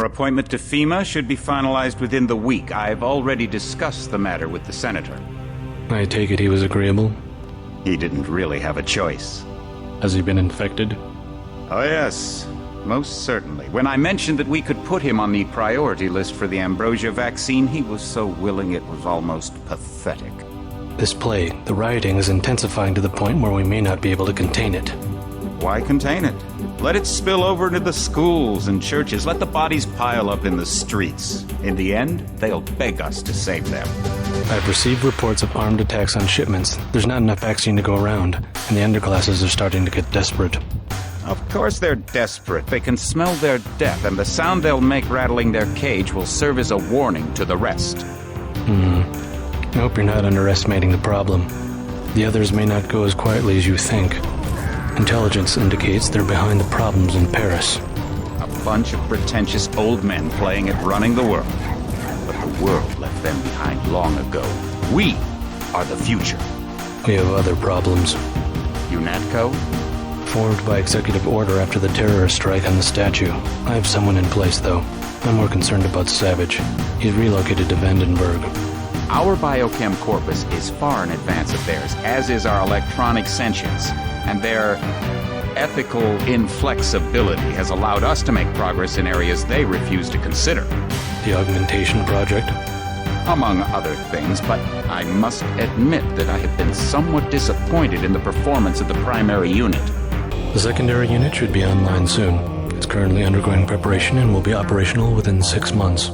Our appointment to FEMA should be finalized within the week. I've already discussed the matter with the Senator. I take it he was agreeable? He didn't really have a choice. Has he been infected? Oh yes, most certainly. When I mentioned that we could put him on the priority list for the ambrosia vaccine, he was so willing it was almost pathetic. This plague, the rioting is intensifying to the point where we may not be able to contain it. Why contain it? Let it spill over into the schools and churches. Let the bodies pile up in the streets. In the end, they'll beg us to save them. I've received reports of armed attacks on shipments. There's not enough vaccine to go around, and the underclasses are starting to get desperate. Of course they're desperate. They can smell their death, and the sound they'll make rattling their cage will serve as a warning to the rest. I hope you're not underestimating the problem. The others may not go as quietly as you think. Intelligence indicates they're behind the problems in Paris. A bunch of pretentious old men playing at running the world. But the world left them behind long ago. We are the future. We have other problems. UNATCO? Formed by executive order after the terrorist strike on the statue. I have someone in place, though. I'm more concerned about Savage. He's relocated to Vandenberg. Our biochem corpus is far in advance of theirs, as is our electronic sentience, and their ethical inflexibility has allowed us to make progress in areas they refuse to consider. The augmentation project? Among other things, but I must admit that I have been somewhat disappointed in the performance of the primary unit. The secondary unit should be online soon. It's currently undergoing preparation and will be operational within 6 months.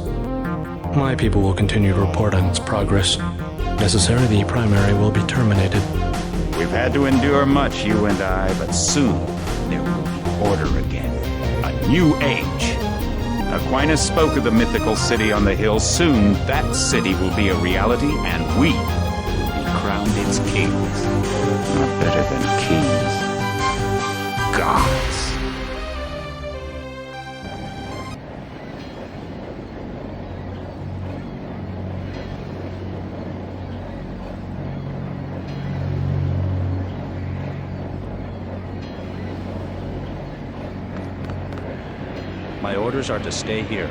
My people will continue to report on its progress. If necessary, the primary will be terminated. We've had to endure much, you and I, but soon there will be order again. A new age. Aquinas spoke of the mythical city on the hill. Soon that city will be a reality, and we will be crowned its kings. Not better than kings. Gods. My orders are to stay here.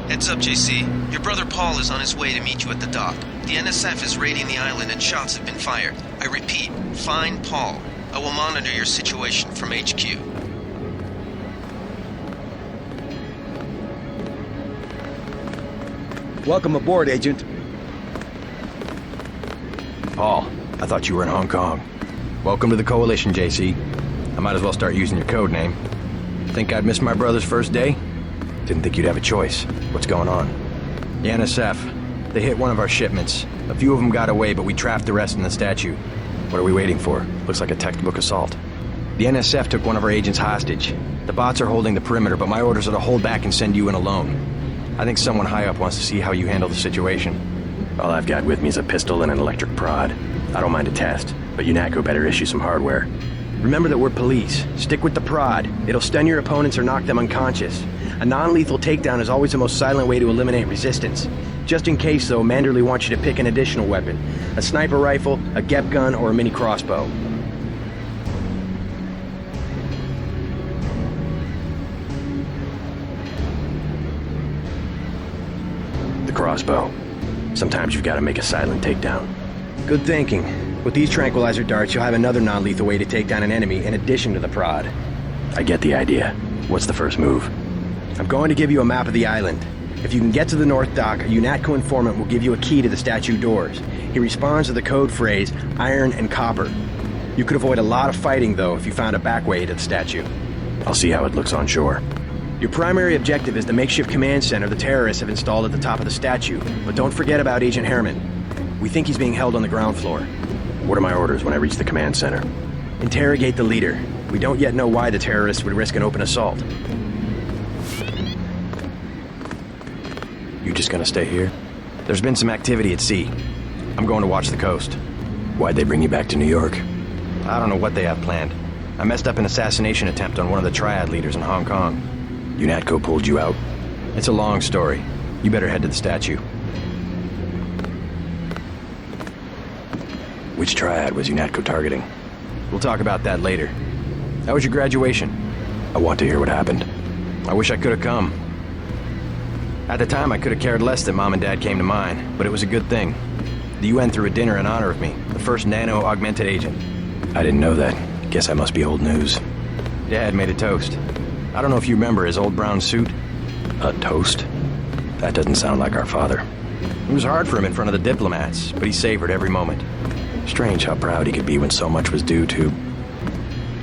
Heads up, JC. Your brother Paul is on his way to meet you at the dock. The NSF is raiding the island and shots have been fired. I repeat, find Paul. I will monitor your situation from HQ. Welcome aboard, Agent. Paul, I thought you were in Hong Kong. Welcome to the Coalition, JC. I might as well start using your code name. Think I'd miss my brother's first day? Didn't think you'd have a choice. What's going on? The NSF. They hit one of our shipments. A few of them got away, but we trapped the rest in the statue. What are we waiting for? Looks like a textbook assault. The NSF took one of our agents hostage. The bots are holding the perimeter, but my orders are to hold back and send you in alone. I think someone high up wants to see how you handle the situation. All I've got with me is a pistol and an electric prod. I don't mind a test, but UNATCO better issue some hardware. Remember that we're police. Stick with the prod. It'll stun your opponents or knock them unconscious. A non-lethal takedown is always the most silent way to eliminate resistance. Just in case, though, Manderley wants you to pick an additional weapon. A sniper rifle, a GEP gun, or a mini crossbow. The crossbow. Sometimes you've got to make a silent takedown. Good thinking. With these tranquilizer darts, you'll have another non-lethal way to take down an enemy in addition to the prod. I get the idea. What's the first move? I'm going to give you a map of the island. If you can get to the North Dock, a UNATCO informant will give you a key to the statue doors. He responds to the code phrase, iron and copper. You could avoid a lot of fighting, though, if you found a back way to the statue. I'll see how it looks on shore. Your primary objective is the makeshift command center the terrorists have installed at the top of the statue. But don't forget about Agent Herman. We think he's being held on the ground floor. What are my orders when I reach the command center? Interrogate the leader. We don't yet know why the terrorists would risk an open assault. You just gonna stay here? There's been some activity at sea. I'm going to watch the coast. Why'd they bring you back to New York? I don't know what they have planned. I messed up an assassination attempt on one of the Triad leaders in Hong Kong. UNATCO pulled you out? It's a long story. You better head to the statue. Which triad was UNATCO targeting? We'll talk about that later. How was your graduation? I want to hear what happened. I wish I could have come. At the time, I could have cared less that Mom and Dad came to mine, but it was a good thing. The UN threw a dinner in honor of me, the first nano-augmented agent. I didn't know that. Guess that must be old news. Dad made a toast. I don't know if you remember his old brown suit. A toast? That doesn't sound like our father. It was hard for him in front of the diplomats, but he savored every moment. Strange how proud he could be when so much was due to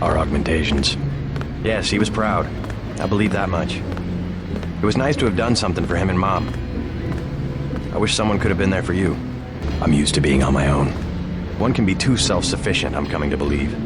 our augmentations. Yes, he was proud. I believe that much. It was nice to have done something for him and Mom. I wish someone could have been there for you. I'm used to being on my own. One can be too self-sufficient, I'm coming to believe.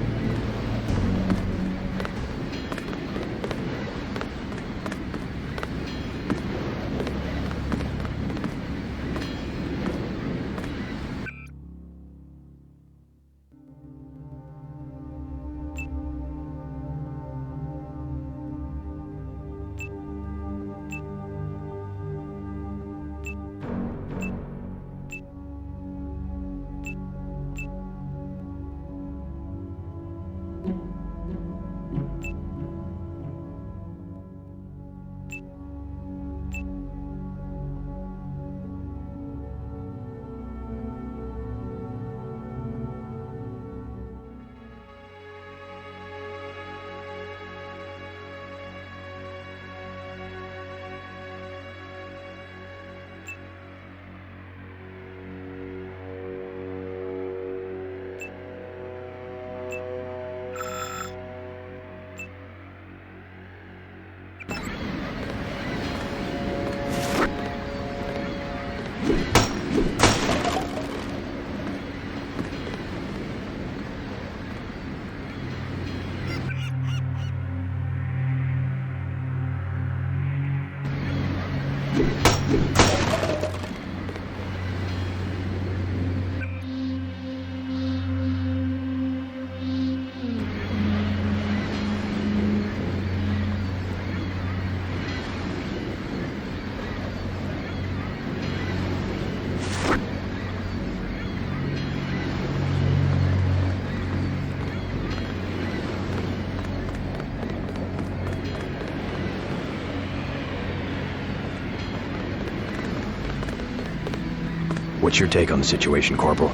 What's your take on the situation, Corporal?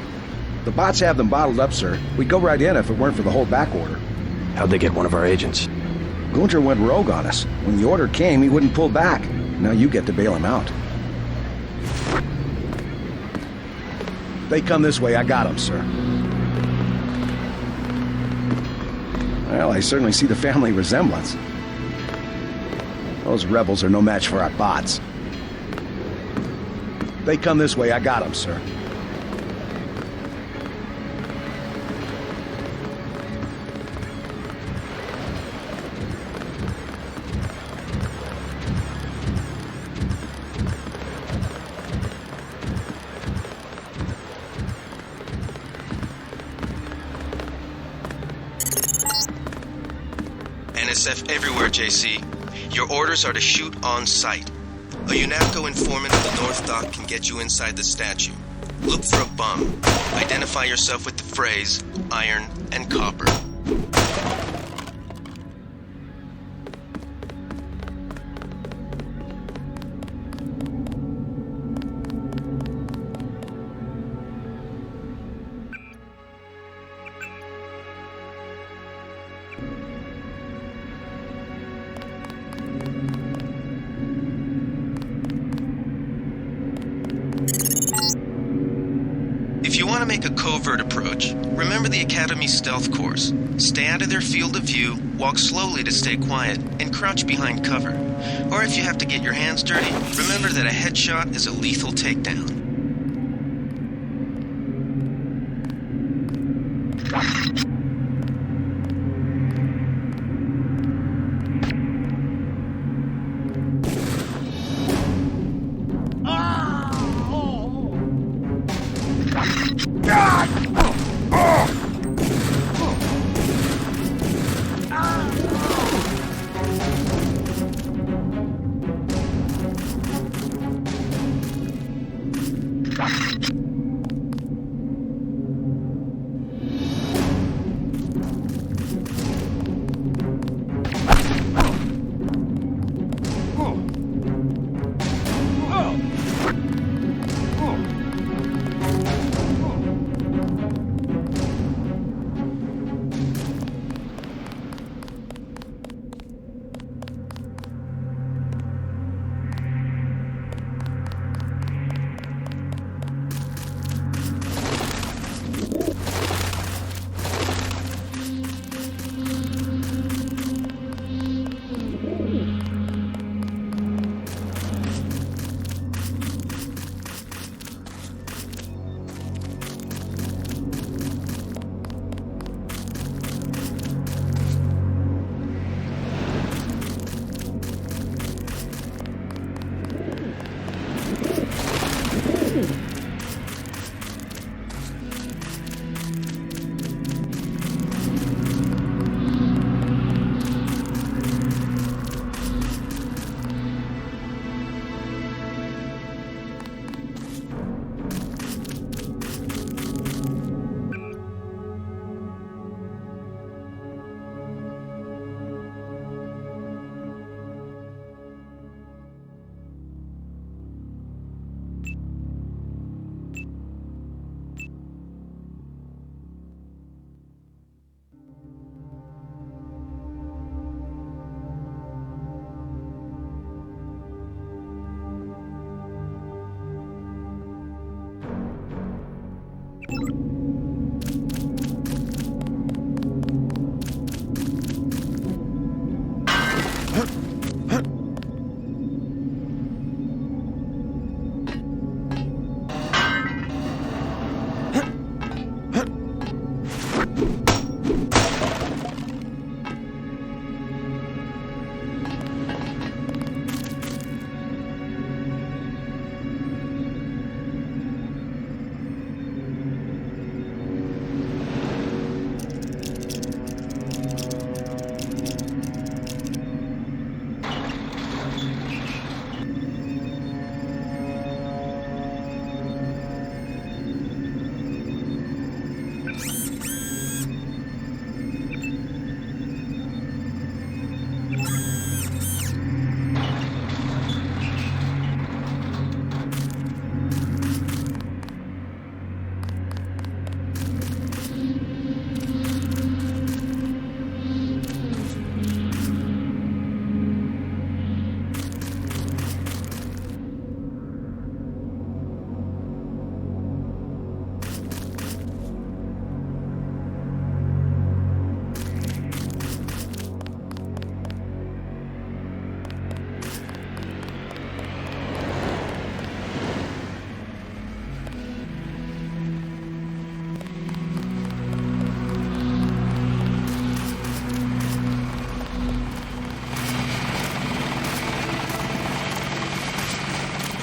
The bots have them bottled up, sir. We'd go right in if it weren't for the whole back order. How'd they get one of our agents? Gunter went rogue on us. When the order came, he wouldn't pull back. Now you get to bail him out. They come this way, I got them, sir. Well, I certainly see the family resemblance. Those rebels are no match for our bots. They come this way, I got them, sir. NSF everywhere, JC. Your orders are to shoot on sight. A UNATCO informant at the North Dock can get you inside the statue. Look for a bum. Identify yourself with the phrase, iron and copper. If you want to make a covert approach, remember the Academy's stealth course. Stay out of their field of view, walk slowly to stay quiet, and crouch behind cover. Or if you have to get your hands dirty, remember that a headshot is a lethal takedown.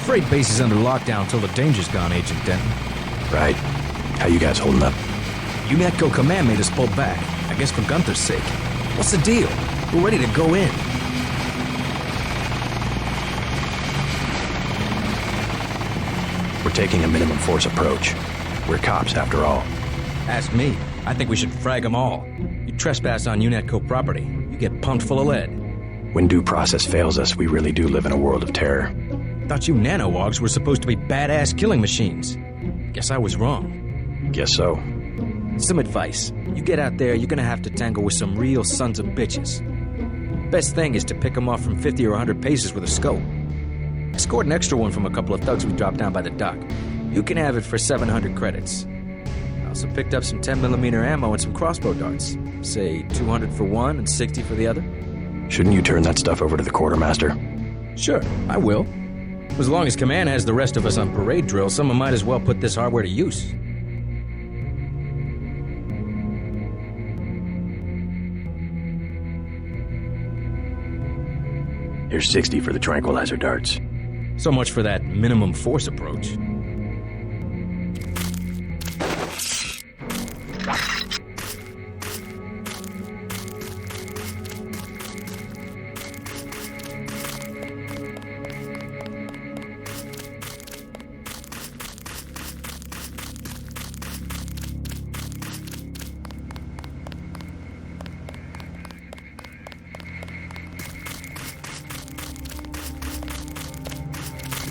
Freight base is under lockdown till the danger's gone, Agent Denton. Right. How you guys holding up? UNATCO Command made us pull back, I guess for Gunther's sake. What's the deal? We're ready to go in. We're taking a minimum force approach. We're cops, after all. Ask me. I think we should frag them all. You trespass on UNATCO property, you get pumped full of lead. When due process fails us, we really do live in a world of terror. Thought you nanowogs were supposed to be badass killing machines. Guess I was wrong. Guess so. Some advice. You get out there, you're gonna have to tangle with some real sons of bitches. Best thing is to pick them off from 50 or 100 paces with a scope. I scored an extra one from a couple of thugs we dropped down by the dock. You can have it for 700 credits. I also picked up some 10mm ammo and some crossbow darts. Say 200 for one and 60 for the other. Shouldn't you turn that stuff over to the quartermaster? Sure, I will. As long as Command has the rest of us on parade drill, someone might as well put this hardware to use. Here's 60 for the tranquilizer darts. So much for that minimum force approach.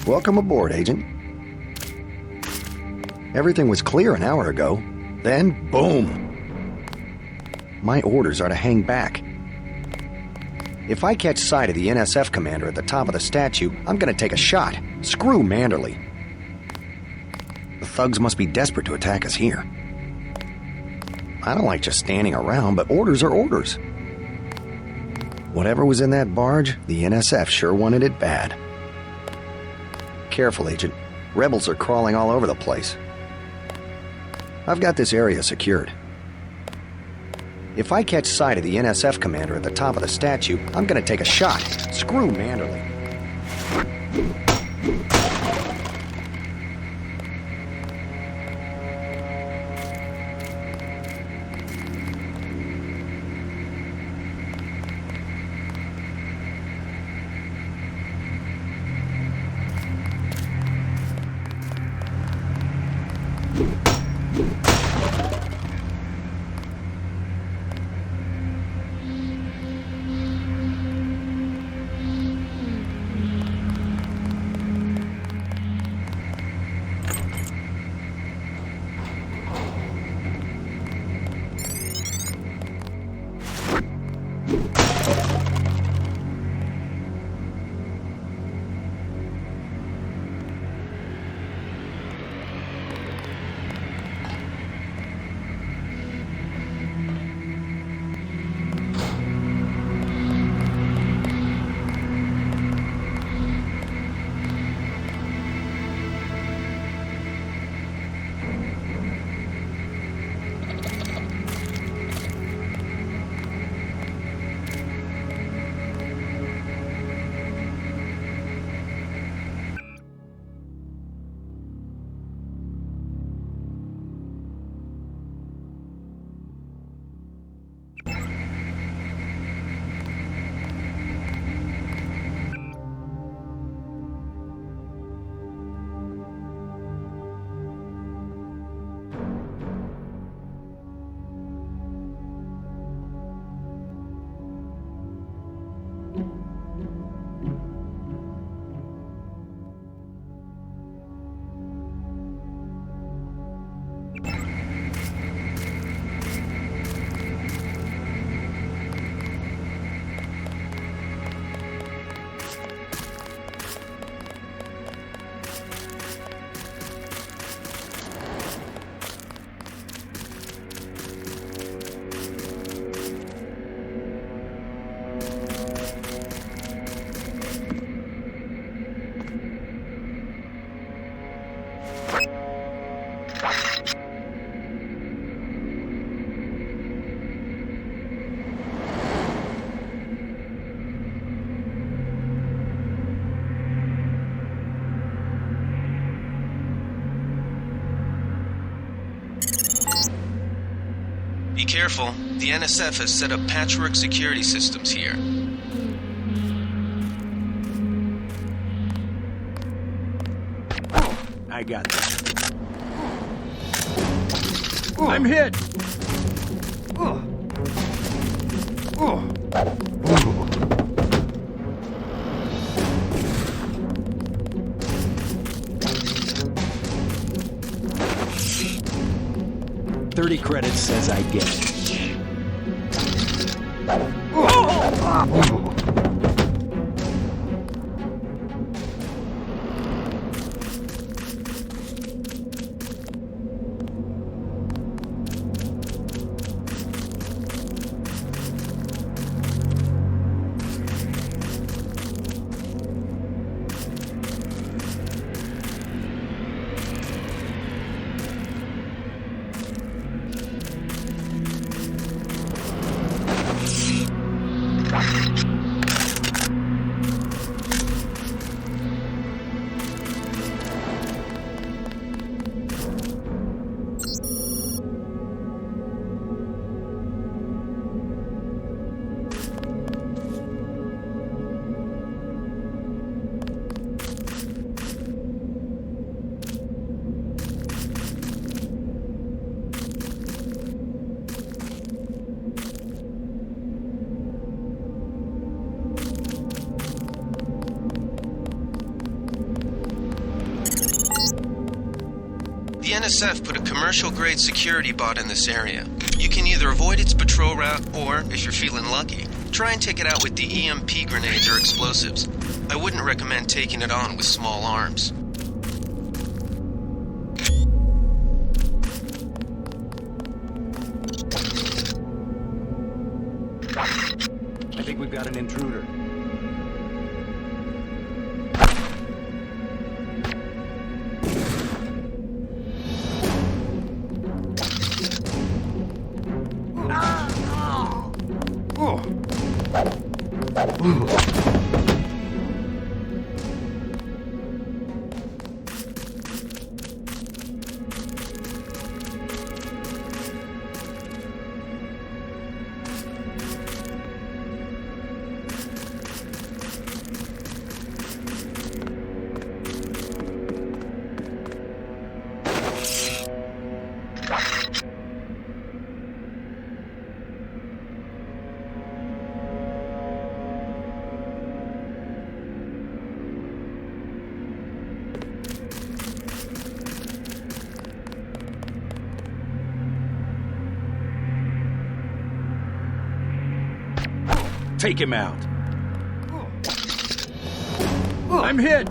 Welcome aboard, Agent. Everything was clear an hour ago. Then, boom! My orders are to hang back. If I catch sight of the NSF commander at the top of the statue, I'm gonna take a shot. Screw Manderley. The thugs must be desperate to attack us here. I don't like just standing around, but orders are orders. Whatever was in that barge, the NSF sure wanted it bad. Careful, Agent. Rebels are crawling all over the place. I've got this area secured. If I catch sight of the NSF commander at the top of the statue, I'm gonna take a shot. Screw Manderley. Be careful. The NSF has set up patchwork security systems here. I got this. I'm hit! $30 credits says I get it. The NSF put a commercial-grade security bot in this area. You can either avoid its patrol route, or, if you're feeling lucky, try and take it out with the EMP grenades or explosives. I wouldn't recommend taking it on with small arms. I think we've got an intruder. Take him out. I'm hit.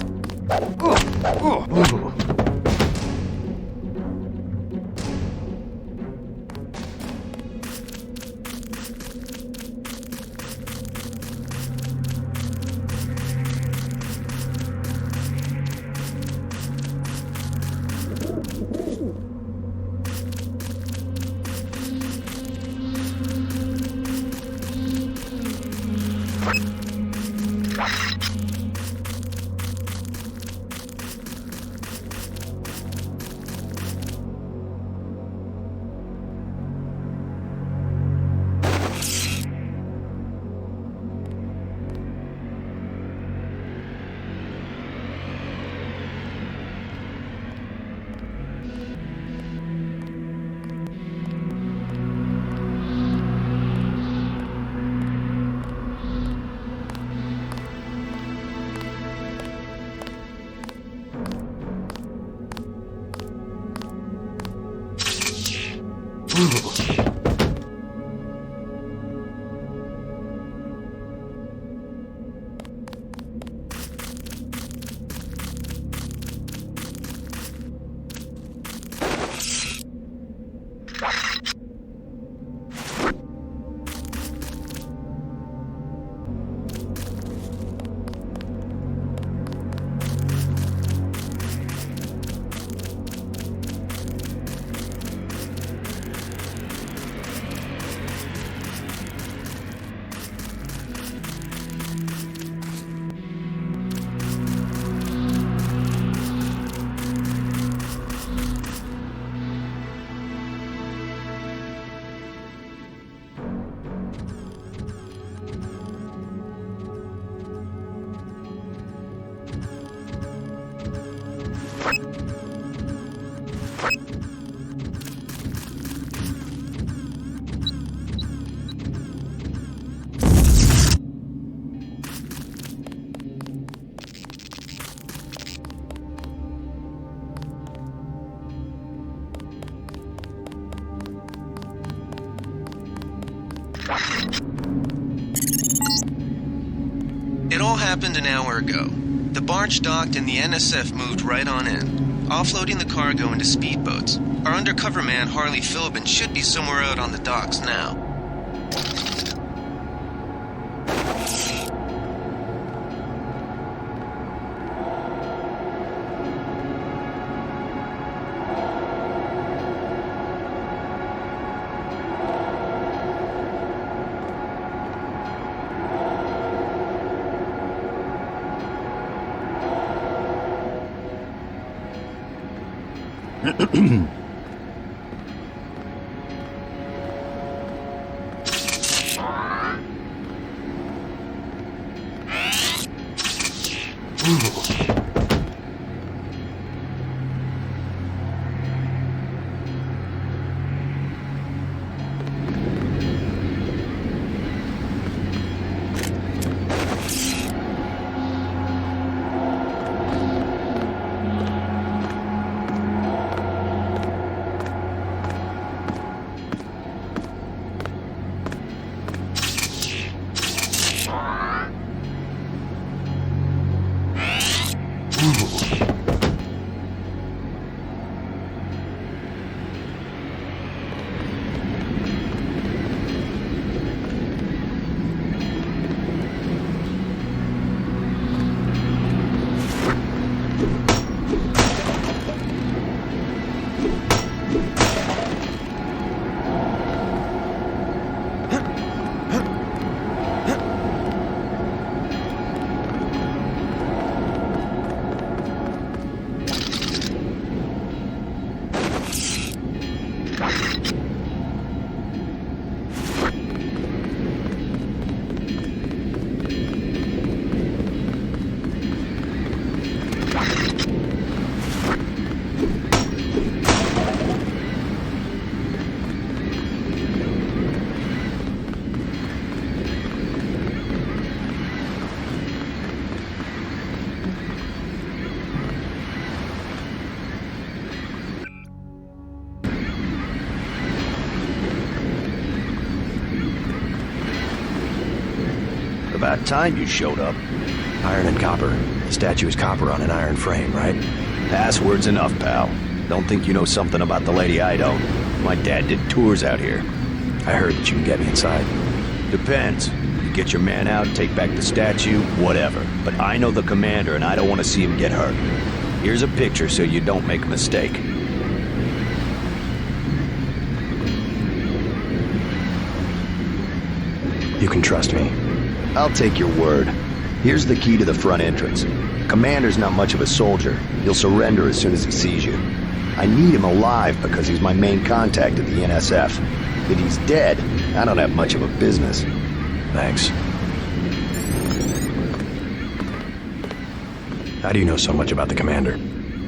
happened an hour ago. The barge docked and the NSF moved right on in, offloading the cargo into speedboats. Our undercover man, Harley Philbin, should be somewhere out on the docks now. About time you showed up. Iron and copper. The statue is copper on an iron frame, right? Password's enough, pal. Don't think you know something about the lady I don't. My dad did tours out here. I heard that you can get me inside. Depends. You get your man out, take back the statue, whatever. But I know the commander and I don't want to see him get hurt. Here's a picture so you don't make a mistake. You can trust me. I'll take your word. Here's the key to the front entrance. Commander's not much of a soldier. He'll surrender as soon as he sees you. I need him alive because he's my main contact at the NSF. If he's dead, I don't have much of a business. Thanks. How do you know so much about the commander?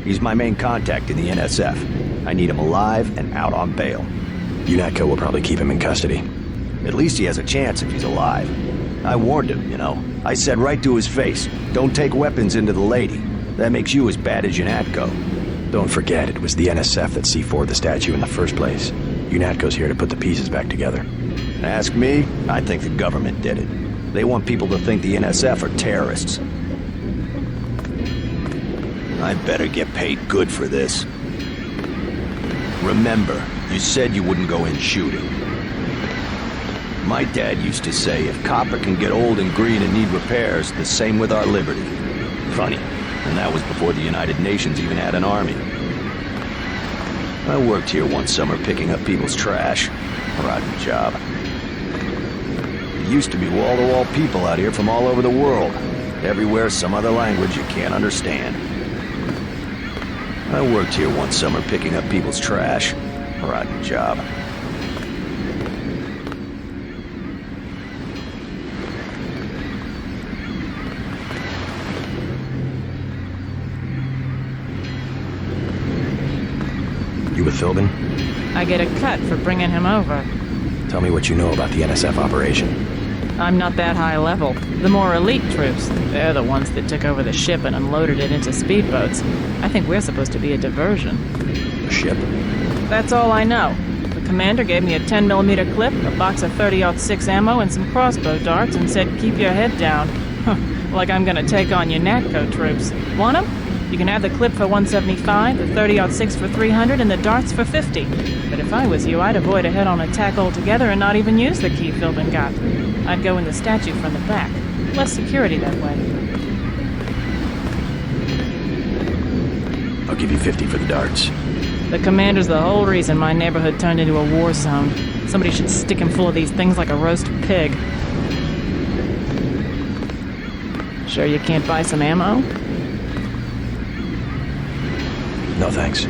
He's my main contact in the NSF. I need him alive and out on bail. UNATCO will probably keep him in custody. At least he has a chance if he's alive. I warned him, you know. I said right to his face, don't take weapons into the lady. That makes you as bad as UNATCO. Don't forget, it was the NSF that C4'd the statue in the first place. UNATCO's here to put the pieces back together. Ask me, I think the government did it. They want people to think the NSF are terrorists. I better get paid good for this. Remember, you said you wouldn't go in shooting. My dad used to say, if copper can get old and green and need repairs, the same with our liberty. Funny, and that was before the United Nations even had an army. I worked here one summer picking up people's trash. A rotten job. There used to be wall-to-wall people out here from all over the world. Everywhere some other language you can't understand. I worked here one summer picking up people's trash. A rotten job. You with Philbin? I get a cut for bringing him over. Tell me what you know about the NSF operation. I'm not that high level. The more elite troops, they're the ones that took over the ship and unloaded it into speedboats. I think we're supposed to be a diversion. A ship? That's all I know. The commander gave me a 10mm clip, a box of 30-06 ammo, and some crossbow darts and said, keep your head down. Like I'm gonna take on your NATCO troops. Want 'em? You can have the clip for 175, the 30-06 for 300, and the darts for 50. But if I was you, I'd avoid a head-on attack altogether and not even use the key Philbin got. I'd go in the statue from the back. Less security that way. I'll give you 50 for the darts. The commander's the whole reason my neighborhood turned into a war zone. Somebody should stick him full of these things like a roast pig. Sure you can't buy some ammo? No thanks.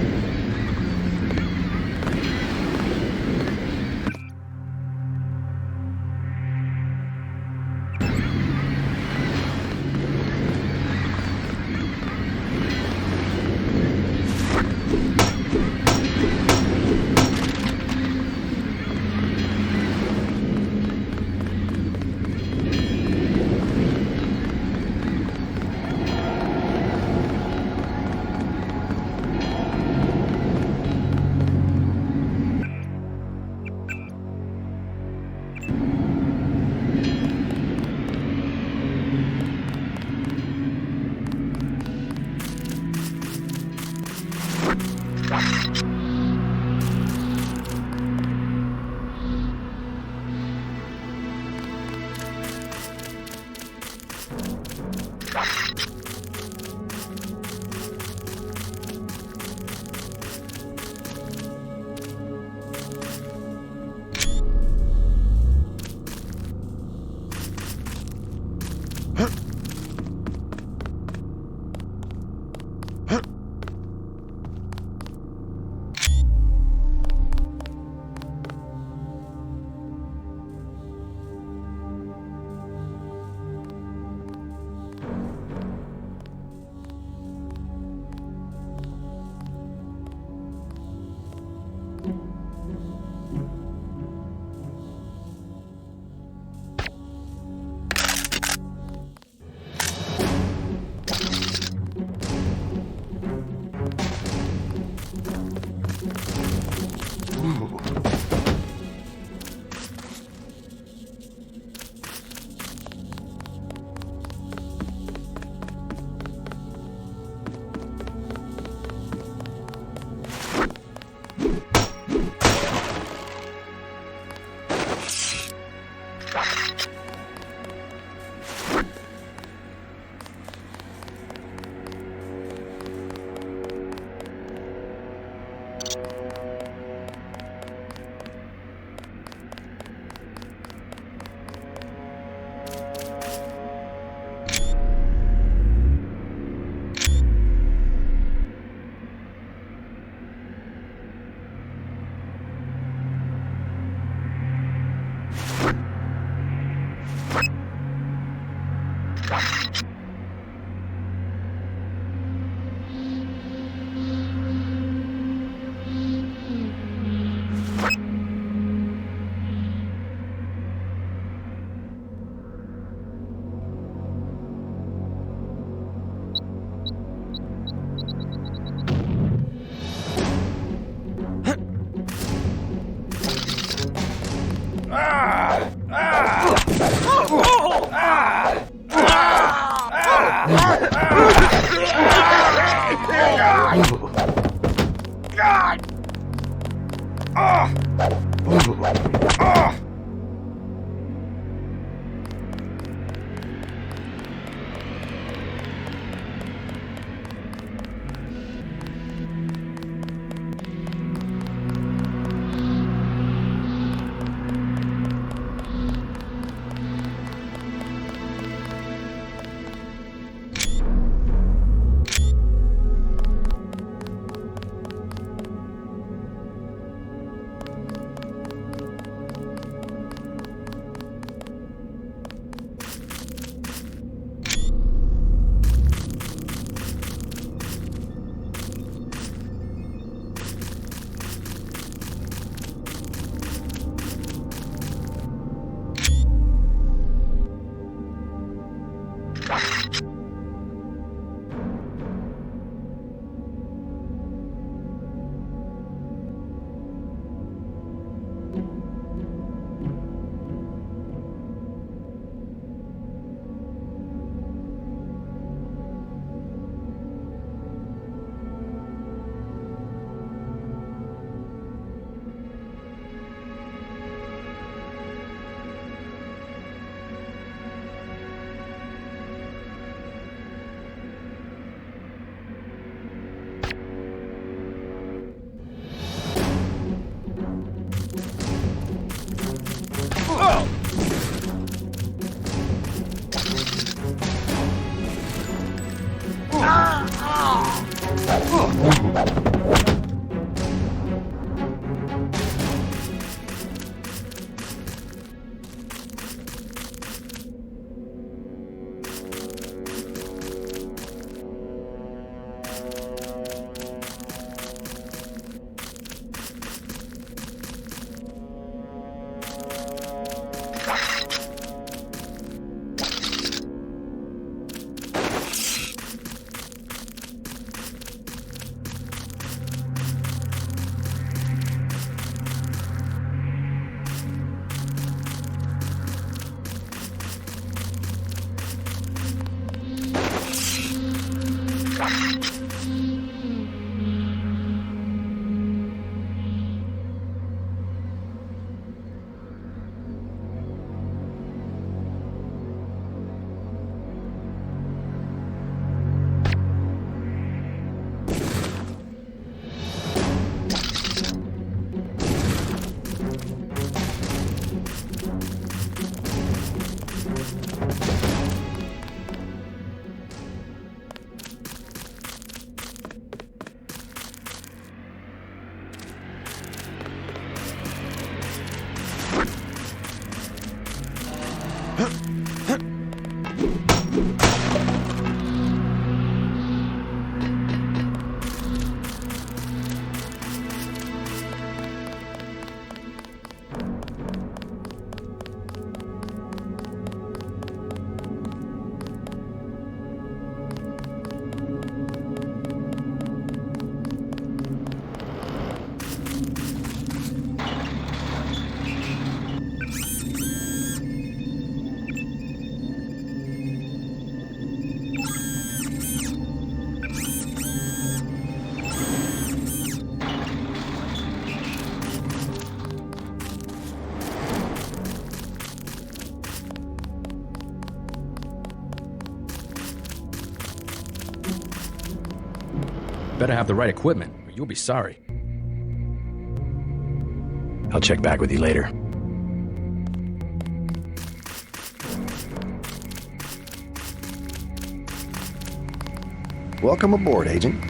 Better have the right equipment, or you'll be sorry. I'll check back with you later. Welcome aboard, Agent.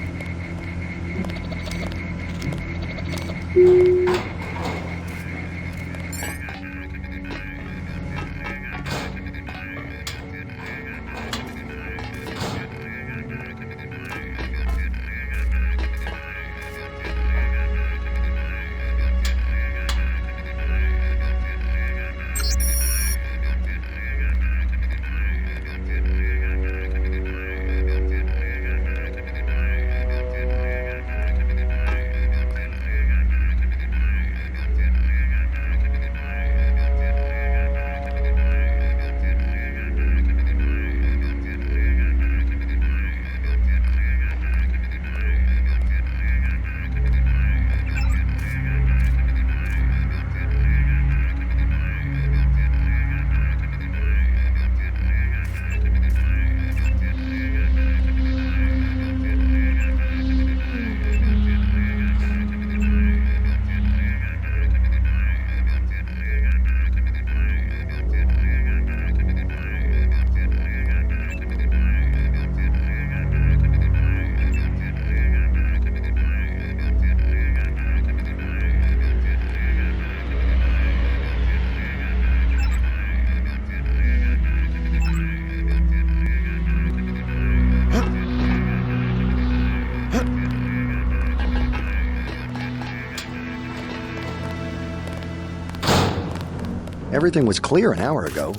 Everything was clear an hour ago.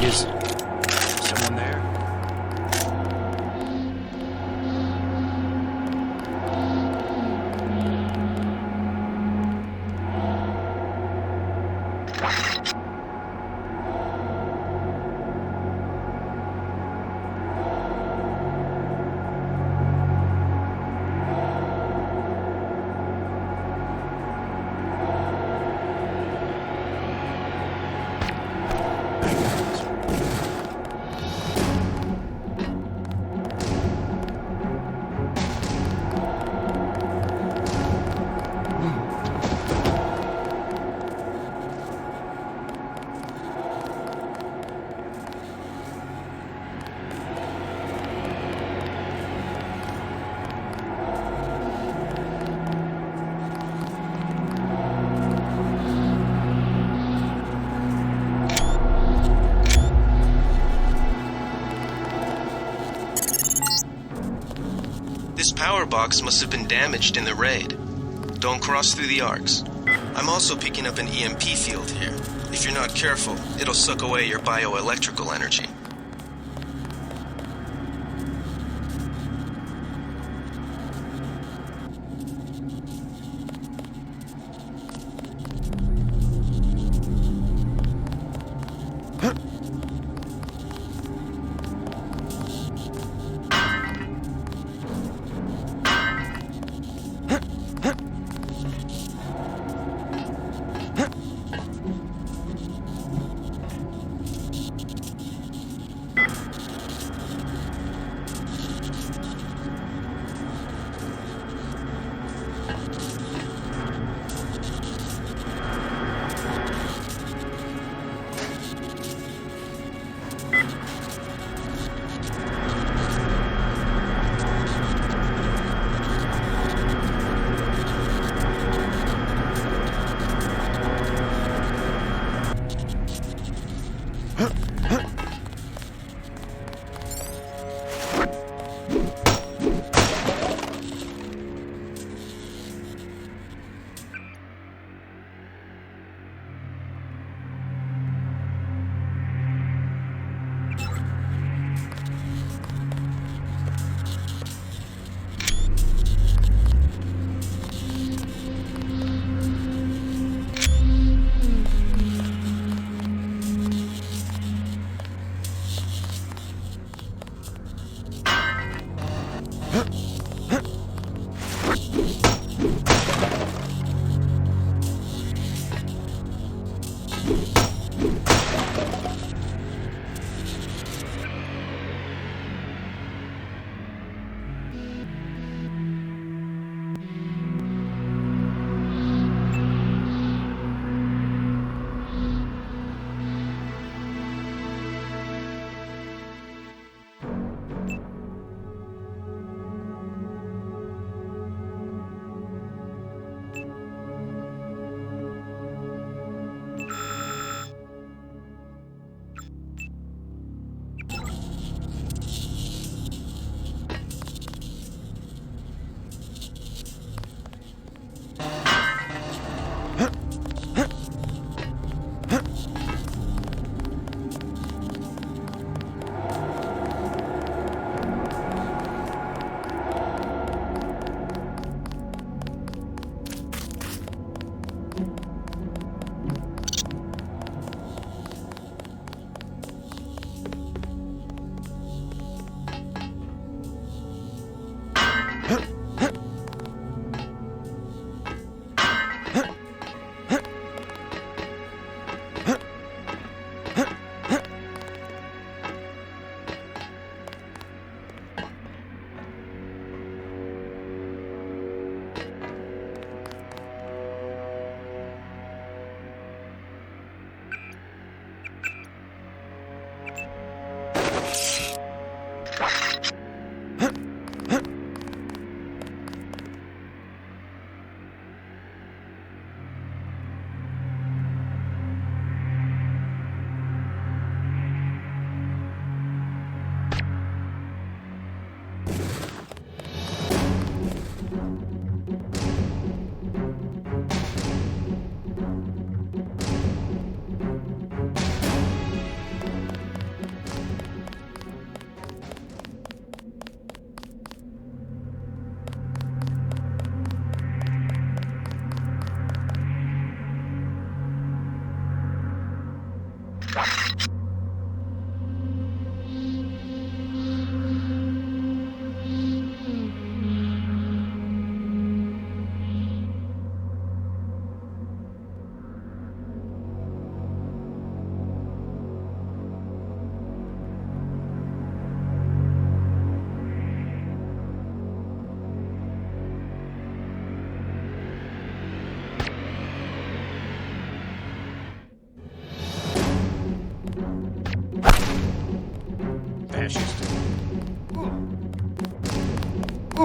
Is someone there? This power box must have been damaged in the raid. Don't cross through the arcs. I'm also picking up an EMP field here. If you're not careful, it'll suck away your bioelectrical energy.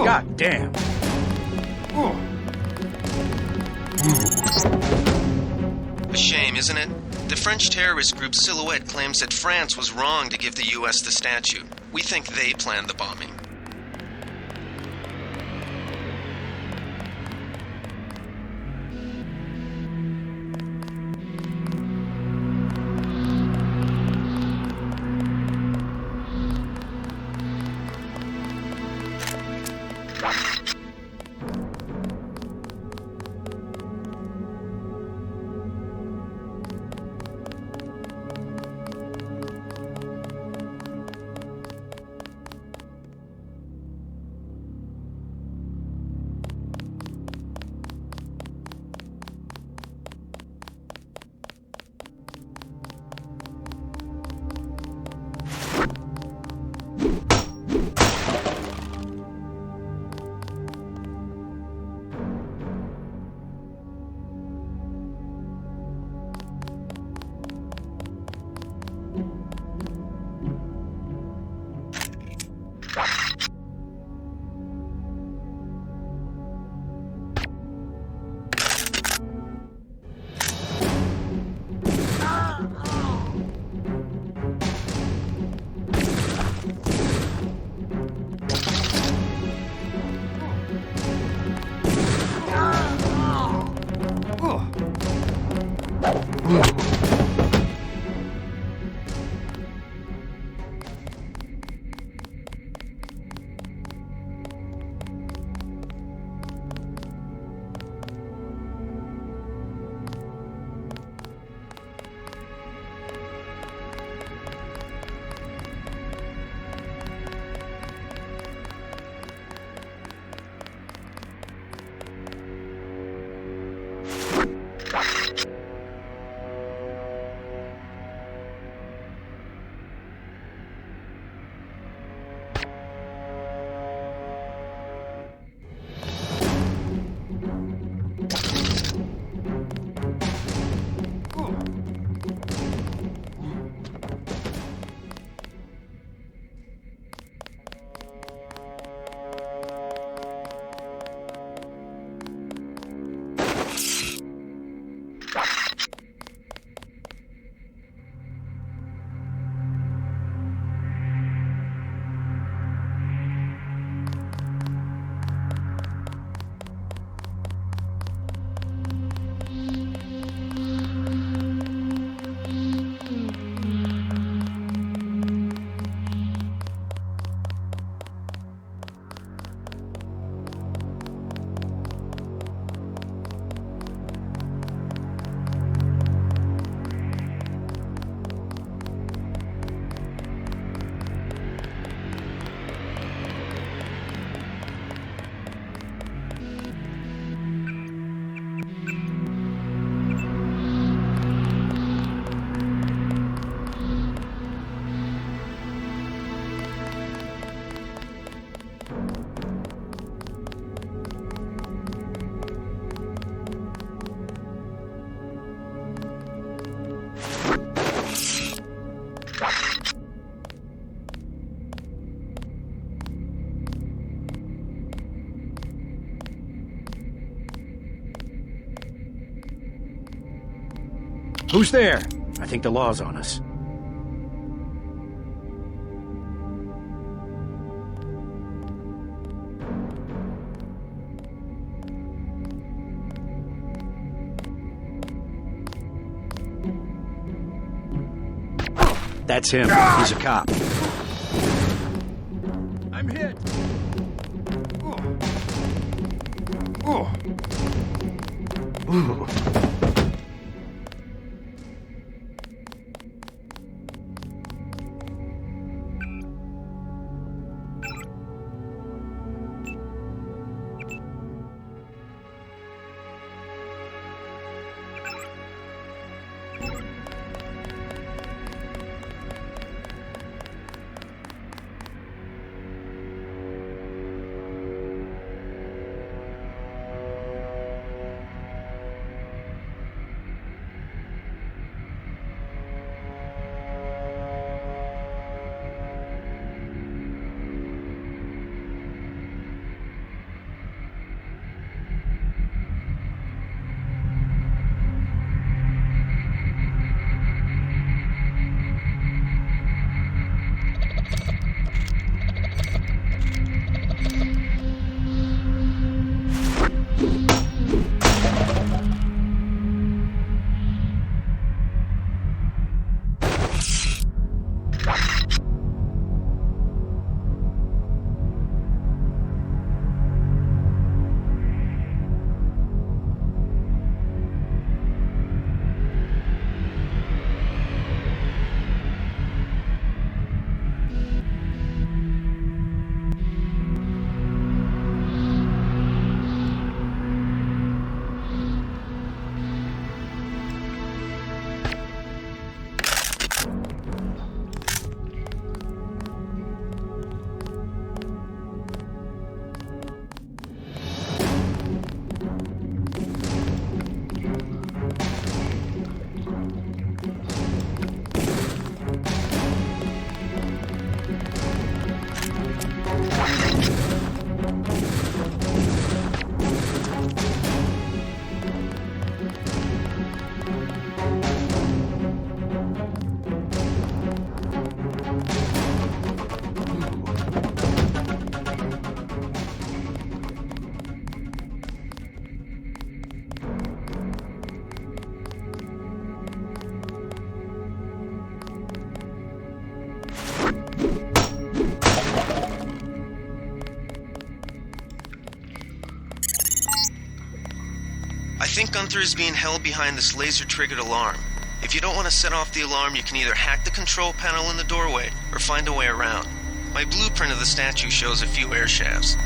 God damn. A shame, isn't it? The French terrorist group Silhouette claims that France was wrong to give the U.S. the statue. We think they planned the bombing. Who's there? I think the law's on us. That's him. He's a cop. I'm hit. I think Gunther is being held behind this laser-triggered alarm. If you don't want to set off the alarm, you can either hack the control panel in the doorway or find a way around. My blueprint of the statue shows a few air shafts.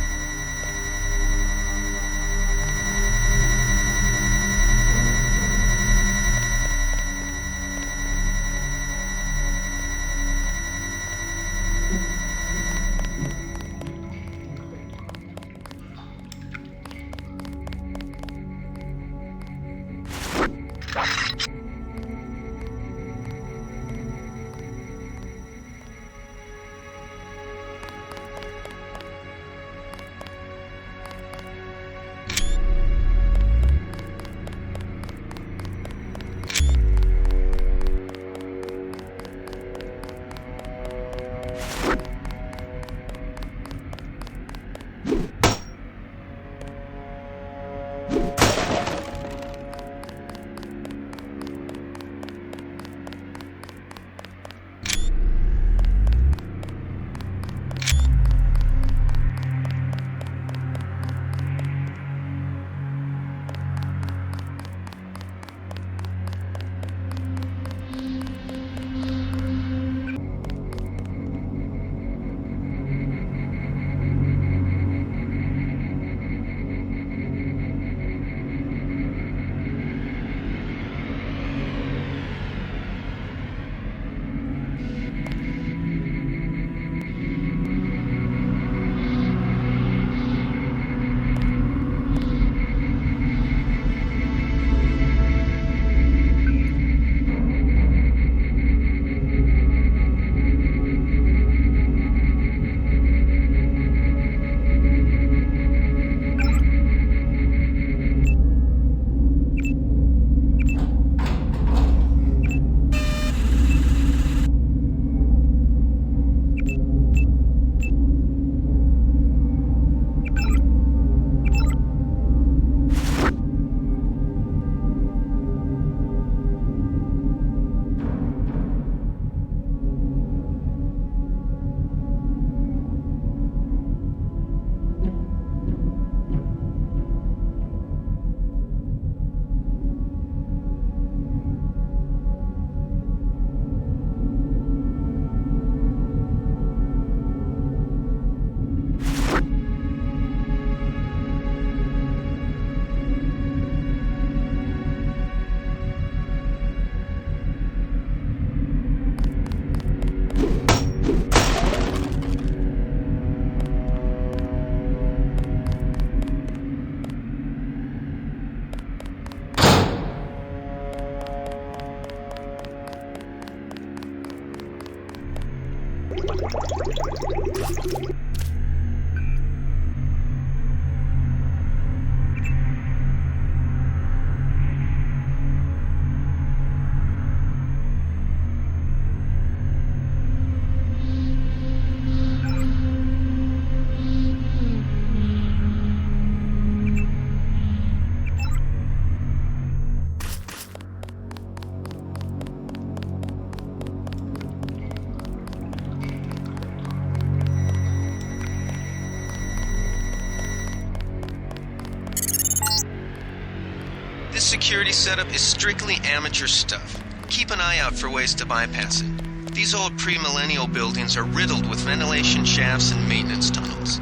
This security setup is strictly amateur stuff. Keep an eye out for ways to bypass it. These old pre-millennial buildings are riddled with ventilation shafts and maintenance tunnels.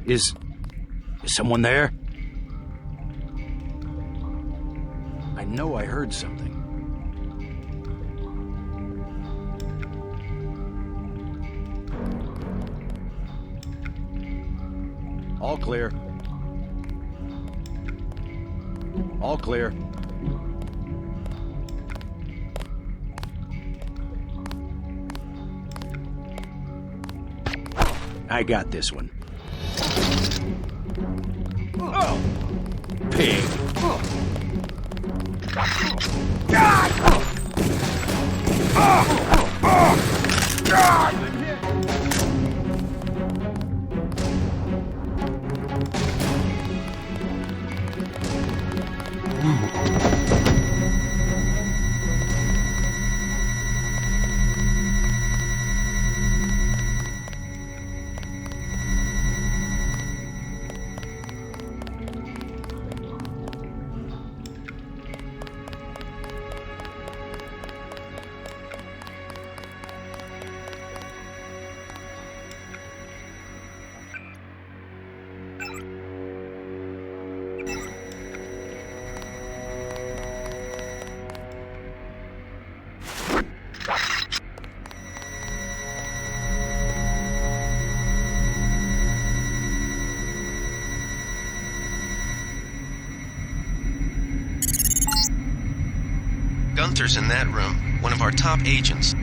Is someone there? I know I heard something. All clear. All clear. I got this one. Pig. Gunther's in that room, one of our top agents.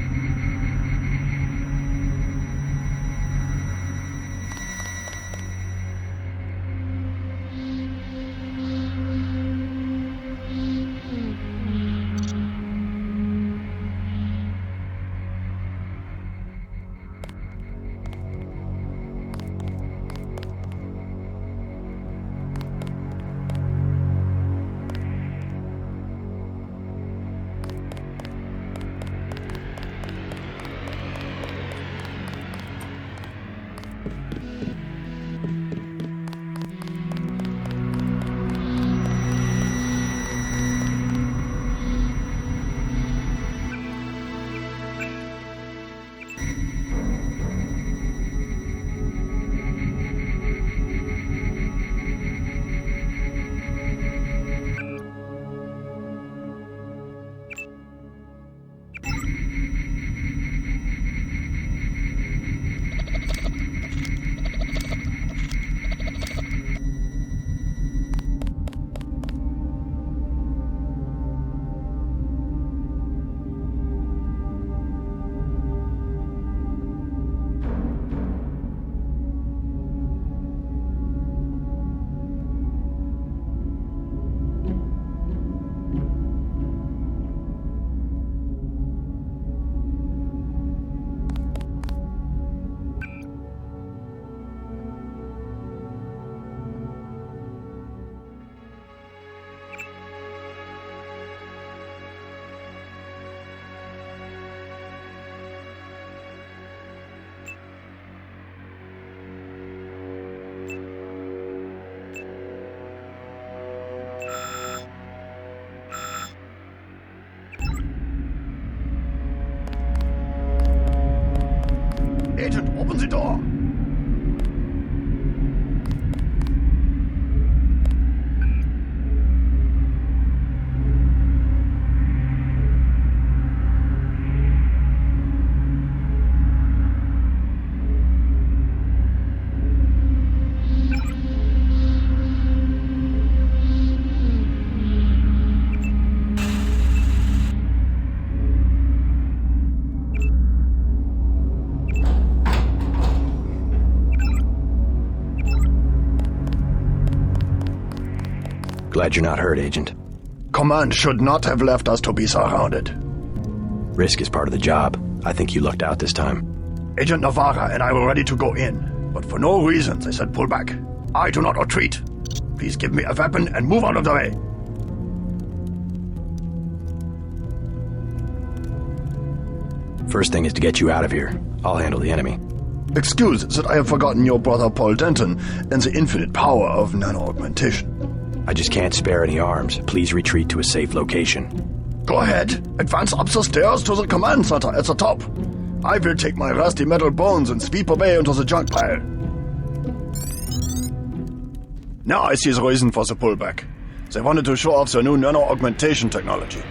Open the door. Glad you're not hurt, Agent. Command should not have left us to be surrounded. Risk is part of the job. I think you lucked out this time. Agent Navarra and I were ready to go in, but for no reason they said pull back. I do not retreat. Please give me a weapon and move out of the way. First thing is to get you out of here. I'll handle the enemy. Excuse that I have forgotten your brother Paul Denton and the infinite power of nano-augmentation. I just can't spare any arms. Please retreat to a safe location. Go ahead. Advance up the stairs to the command center at the top. I will take my rusty metal bones and sweep away into the junk pile. Now I see the reason for the pullback. They wanted to show off their new nano-augmentation technology.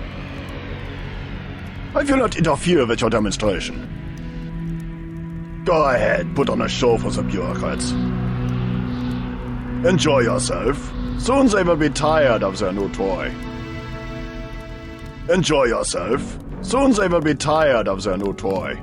I will not interfere with your demonstration. Go ahead, put on a show for the bureaucrats. Enjoy yourself. Soon they will be tired of their new toy. Enjoy yourself. Soon they will be tired of their new toy.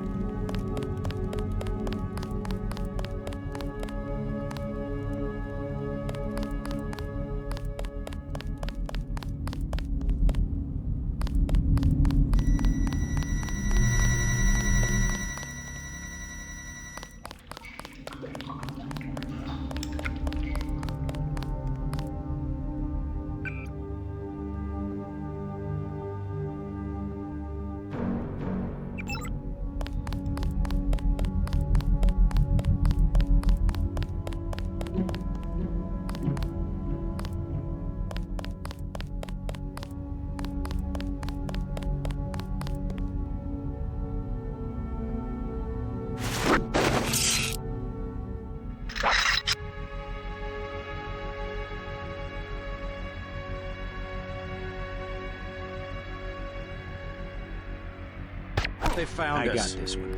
They found us. I got this one.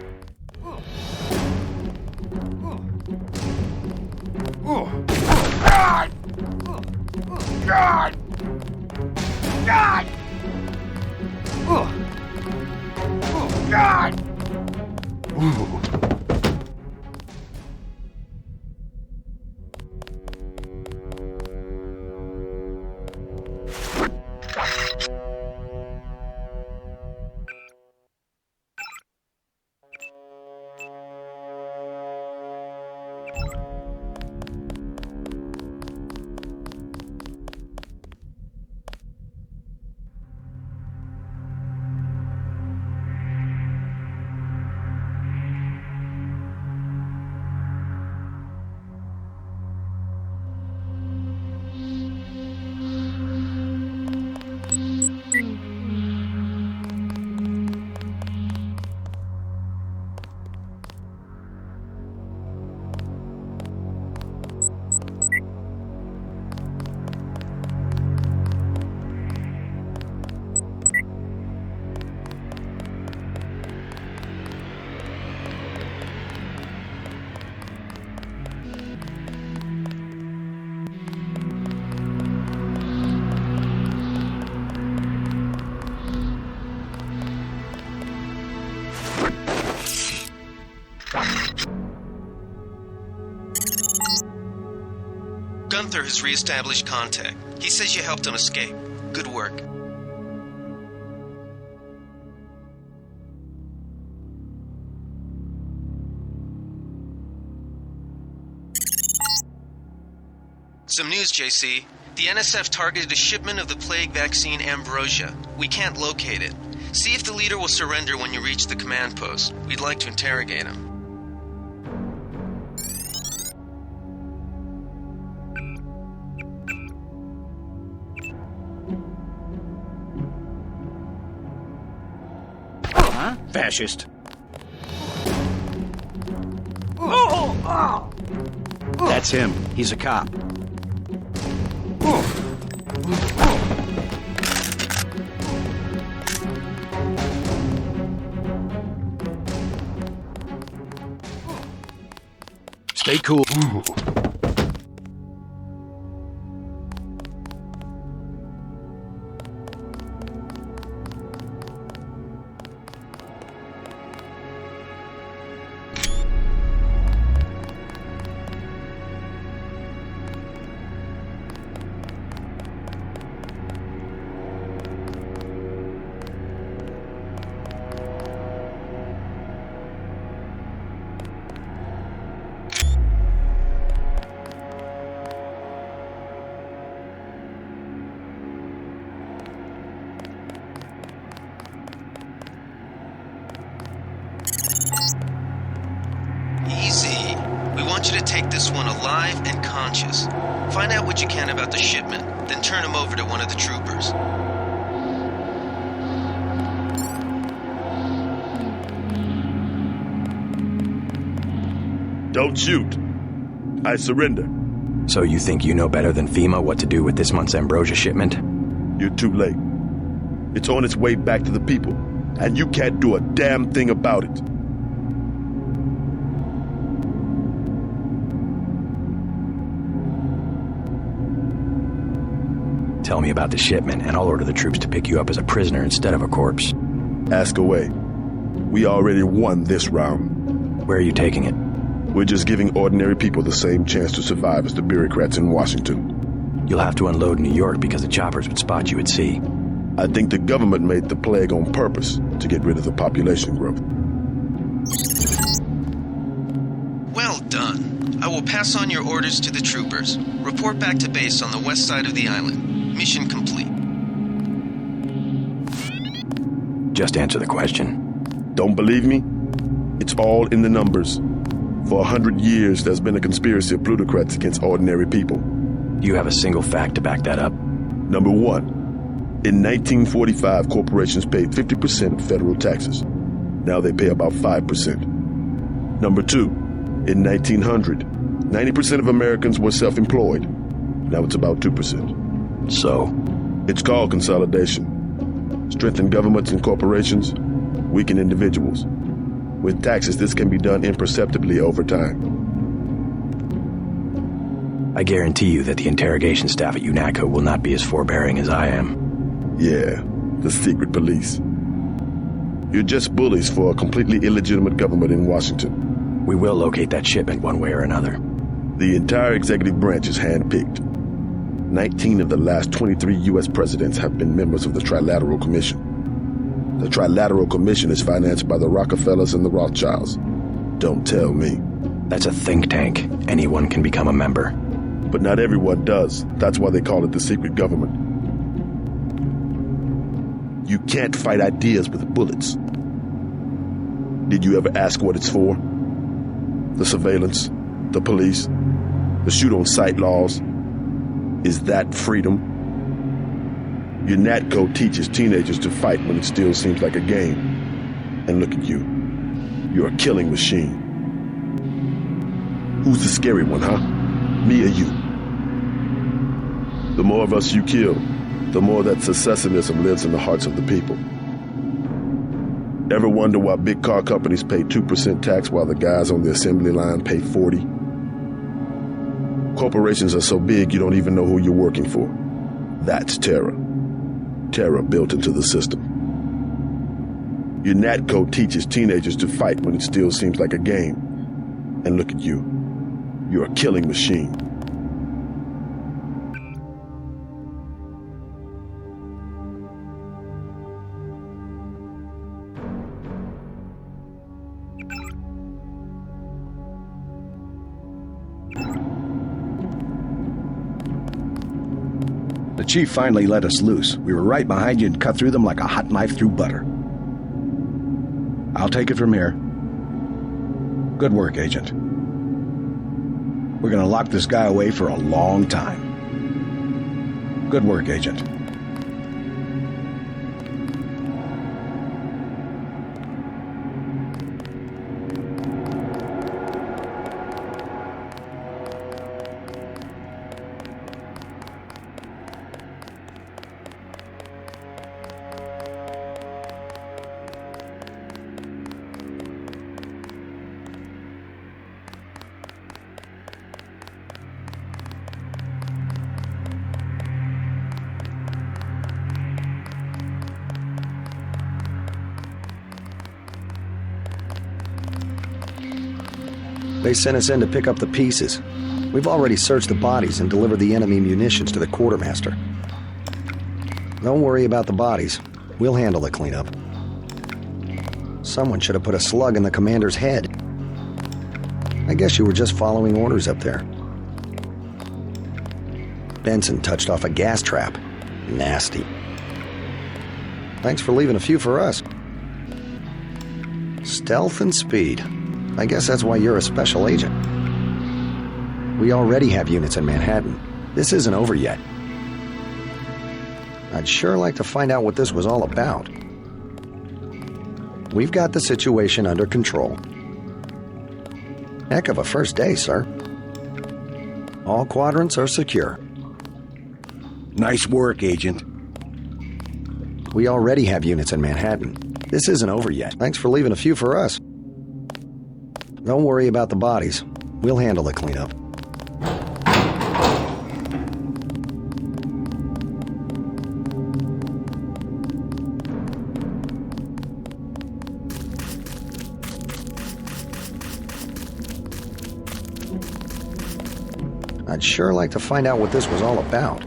Gunther has re-established contact. He says you helped him escape. Good work. Some news, JC. The NSF targeted a shipment of the plague vaccine Ambrosia. We can't locate it. See if the leader will surrender when you reach the command post. We'd like to interrogate him. Fascist. That's him. He's a cop. Stay cool. Easy. We want you to take this one alive and conscious. Find out what you can about the shipment, then turn him over to one of the troopers. Don't shoot. I surrender. So you think you know better than FEMA what to do with this month's ambrosia shipment? You're too late. It's on its way back to the people, and you can't do a damn thing about it. Tell me about the shipment, and I'll order the troops to pick you up as a prisoner instead of a corpse. Ask away. We already won this round. Where are you taking it? We're just giving ordinary people the same chance to survive as the bureaucrats in Washington. You'll have to unload in New York because the choppers would spot you at sea. I think the government made the plague on purpose to get rid of the population growth. Well done. I will pass on your orders to the troopers. Report back to base on the west side of the island. Mission complete. Just answer the question. Don't believe me? It's all in the numbers. For 100 years, there's been a conspiracy of plutocrats against ordinary people. Do you have a single fact to back that up? Number one, in 1945, corporations paid 50% of federal taxes. Now they pay about 5%. Number two, in 1900, 90% of Americans were self-employed. Now it's about 2%. So? It's called consolidation. Strengthen governments and corporations, weaken individuals. With taxes, this can be done imperceptibly over time. I guarantee you that the interrogation staff at UNATCO will not be as forbearing as I am. Yeah, the secret police. You're just bullies for a completely illegitimate government in Washington. We will locate that shipment one way or another. The entire executive branch is handpicked. 19 of the last 23 U.S. presidents have been members of the Trilateral Commission. The Trilateral Commission is financed by the Rockefellers and the Rothschilds. Don't tell me. That's a think tank. Anyone can become a member. But not everyone does. That's why they call it the secret government. You can't fight ideas with bullets. Did you ever ask what it's for? The surveillance, the police, the shoot-on-sight laws. Is that freedom? UNATCO teaches teenagers to fight when it still seems like a game. And look at you. You're a killing machine. Who's the scary one, huh? Me or you? The more of us you kill, the more that secessionism lives in the hearts of the people. Ever wonder why big car companies pay 2% tax while the guys on the assembly line pay 40%? Corporations are so big you don't even know who you're working for. That's terror. Terror built into the system. UNATCO teaches teenagers to fight when it still seems like a game. And look at you. You're a killing machine. The chief finally let us loose. We were right behind you and cut through them like a hot knife through butter. I'll take it from here. Good work, Agent. We're gonna lock this guy away for a long time. Good work, Agent. They sent us in to pick up the pieces. We've already searched the bodies and delivered the enemy munitions to the quartermaster. Don't worry about the bodies. We'll handle the cleanup. Someone should have put a slug in the commander's head. I guess you were just following orders up there. Benson touched off a gas trap. Nasty. Thanks for leaving a few for us. Stealth and speed. I guess that's why you're a special agent. We already have units in Manhattan. This isn't over yet. I'd sure like to find out what this was all about. We've got the situation under control. Heck of a first day, sir. All quadrants are secure. Nice work, Agent. We already have units in Manhattan. This isn't over yet. Thanks for leaving a few for us. Don't worry about the bodies. We'll handle the cleanup. I'd sure like to find out what this was all about.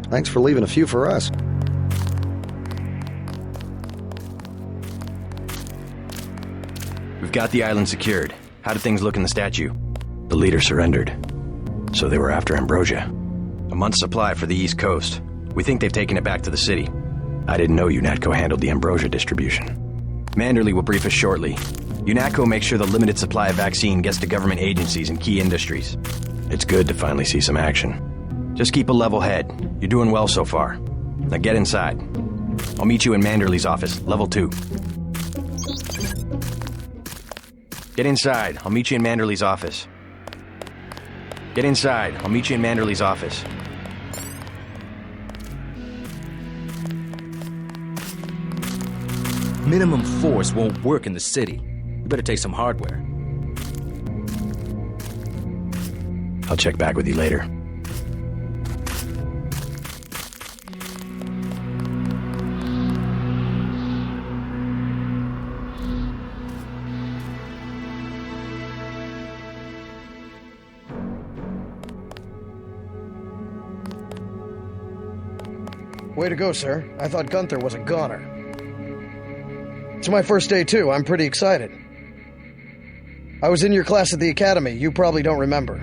Thanks for leaving a few for us. We've got the island secured. How did things look in the statue? The leader surrendered. So they were after Ambrosia. A month's supply for the East Coast. We think they've taken it back to the city. I didn't know UNATCO handled the Ambrosia distribution. Manderley will brief us shortly. UNATCO makes sure the limited supply of vaccine gets to government agencies and key industries. It's good to finally see some action. Just keep a level head. You're doing well so far. Now get inside. I'll meet you in Manderley's office, level 2. Get inside. I'll meet you in Manderley's office. Get inside. I'll meet you in Manderley's office. Minimum force won't work in the city. You better take some hardware. I'll check back with you later. Way to go, sir. I thought Gunther was a goner. It's my first day, too. I'm pretty excited. I was in your class at the academy. You probably don't remember.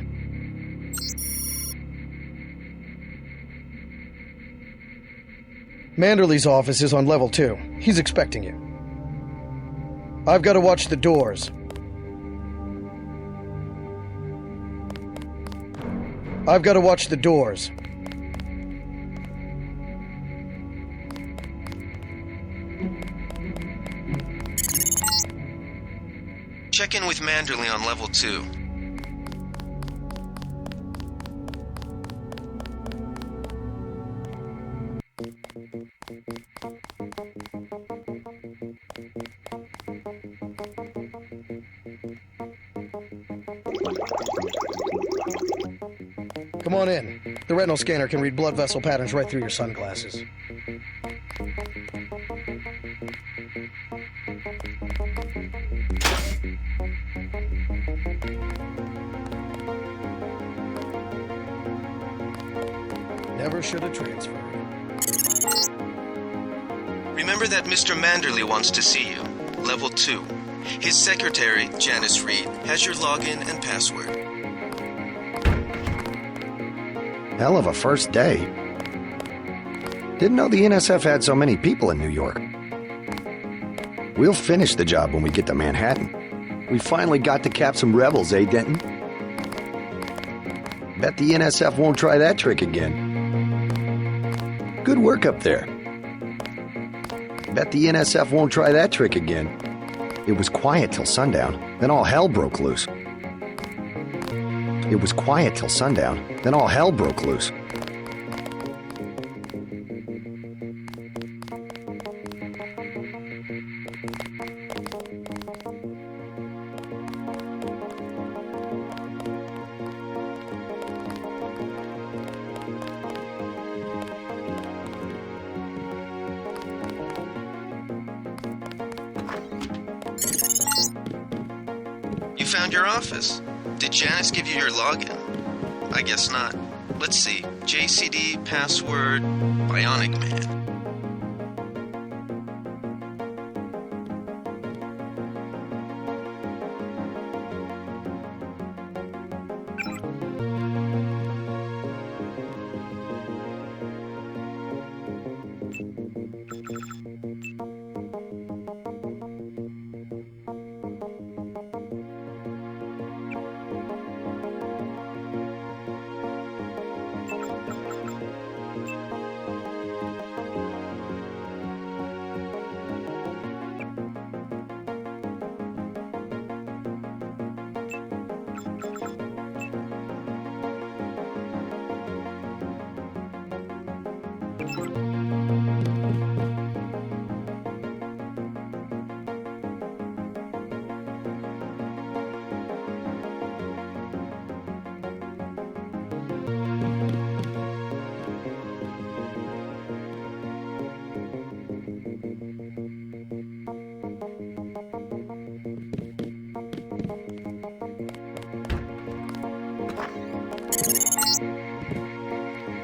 Manderley's office is on level 2. He's expecting you. I've got to watch the doors. I've got to watch the doors. Check in with Manderley on level 2. Come on in. The retinal scanner can read blood vessel patterns right through your sunglasses. Never should have transferred. Remember that Mr. Manderley wants to see you. Level 2. His secretary, Janice Reed, has your login and password. Hell of a first day. Didn't know the NSF had so many people in New York. We'll finish the job when we get to Manhattan. We finally got to cap some rebels, eh, Denton? Bet the NSF won't try that trick again. Good work up there. Bet the NSF won't try that trick again. It was quiet till sundown, then all hell broke loose. It was quiet till sundown, then all hell broke loose. You found your office. Did Janice give you your login? I guess not. Let's see. JCD, password, Bionic Man.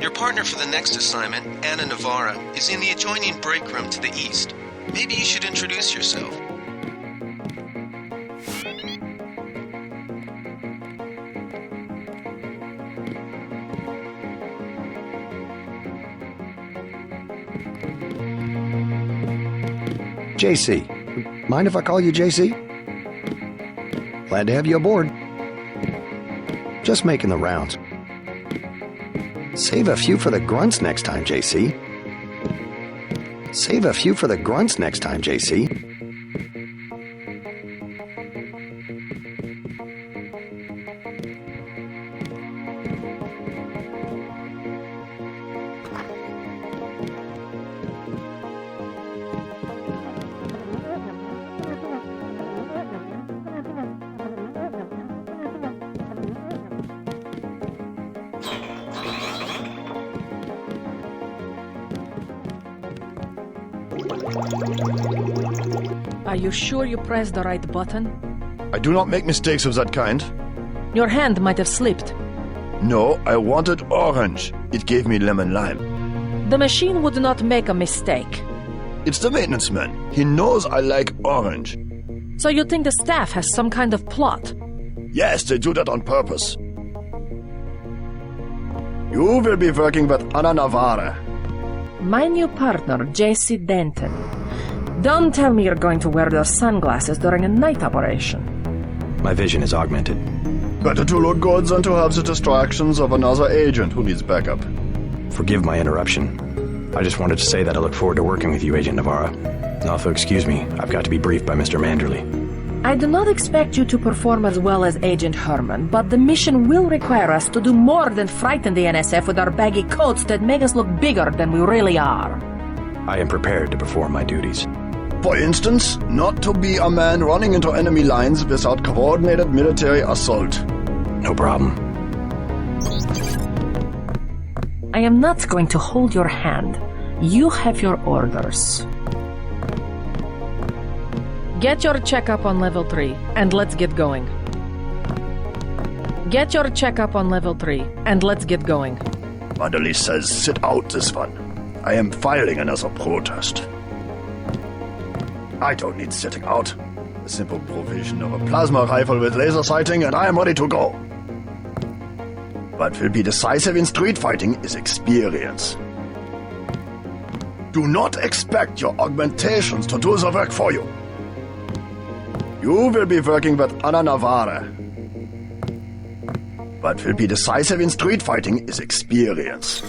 Your partner for the next assignment, Anna Navarra, is in the adjoining break room to the east. Maybe you should introduce yourself. JC. Mind if I call you JC? Glad to have you aboard. Just making the rounds. Save a few for the grunts next time, JC. Save a few for the grunts next time, JC. Are you sure you pressed the right button? I do not make mistakes of that kind. Your hand might have slipped. No, I wanted orange. It gave me lemon lime. The machine would not make a mistake. It's the maintenance man. He knows I like orange. So you think the staff has some kind of plot? Yes, they do that on purpose. You will be working with Anna Navarra. My new partner, J.C. Denton. Don't tell me you're going to wear those sunglasses during a night operation. My vision is augmented. Better to look good than to have the distractions of another agent who needs backup. Forgive my interruption. I just wanted to say that I look forward to working with you, Agent Navarra. Now, if you'll excuse me, I've got to be briefed by Mr. Manderley. I do not expect you to perform as well as Agent Herman, but the mission will require us to do more than frighten the NSF with our baggy coats that make us look bigger than we really are. I am prepared to perform my duties. For instance, not to be a man running into enemy lines without coordinated military assault. No problem. I am not going to hold your hand. You have your orders. Get your checkup on level 3, and let's get going. Get your checkup on level 3, and let's get going. Manderley says sit out this one. I am filing another protest. I don't need sitting out. A simple provision of a plasma rifle with laser sighting and I am ready to go. What will be decisive in street fighting is experience. Do not expect your augmentations to do the work for you. You will be working with Ana Navarre. What will be decisive in street fighting is experience.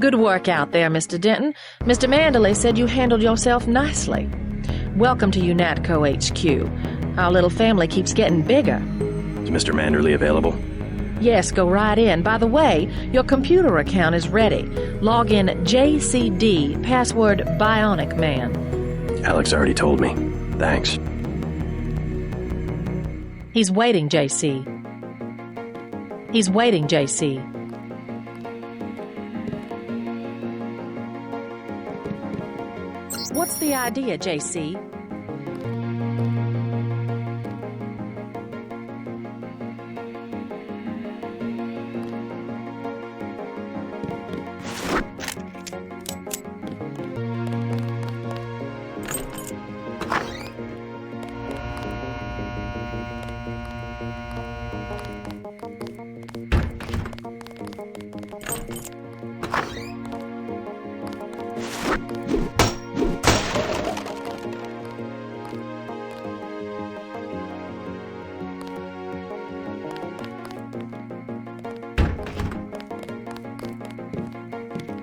Good work out there, Mr. Denton. Mr. Manderley said you handled yourself nicely. Welcome to UNATCO HQ. Our little family keeps getting bigger. Is Mr. Manderley available? Yes, go right in. By the way, your computer account is ready. Log in JCD, password Bionic Man. Alex already told me. Thanks. He's waiting, JC. He's waiting, JC. What's the idea, JC?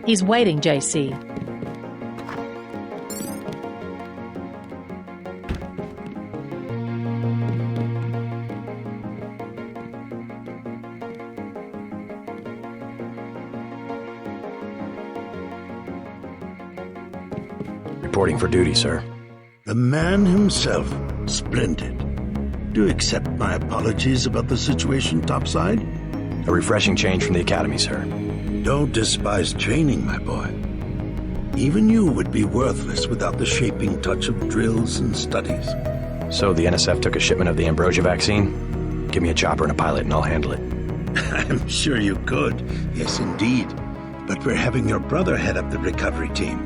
He's waiting, JC. Reporting for duty, sir. The man himself. Splendid. Do you accept my apologies about the situation topside? A refreshing change from the academy, sir. Don't despise training, my boy. Even you would be worthless without the shaping touch of drills and studies. So the NSF took a shipment of the ambrosia vaccine? Give me a chopper and a pilot and I'll handle it. I'm sure you could. Yes, indeed. But we're having your brother head up the recovery team.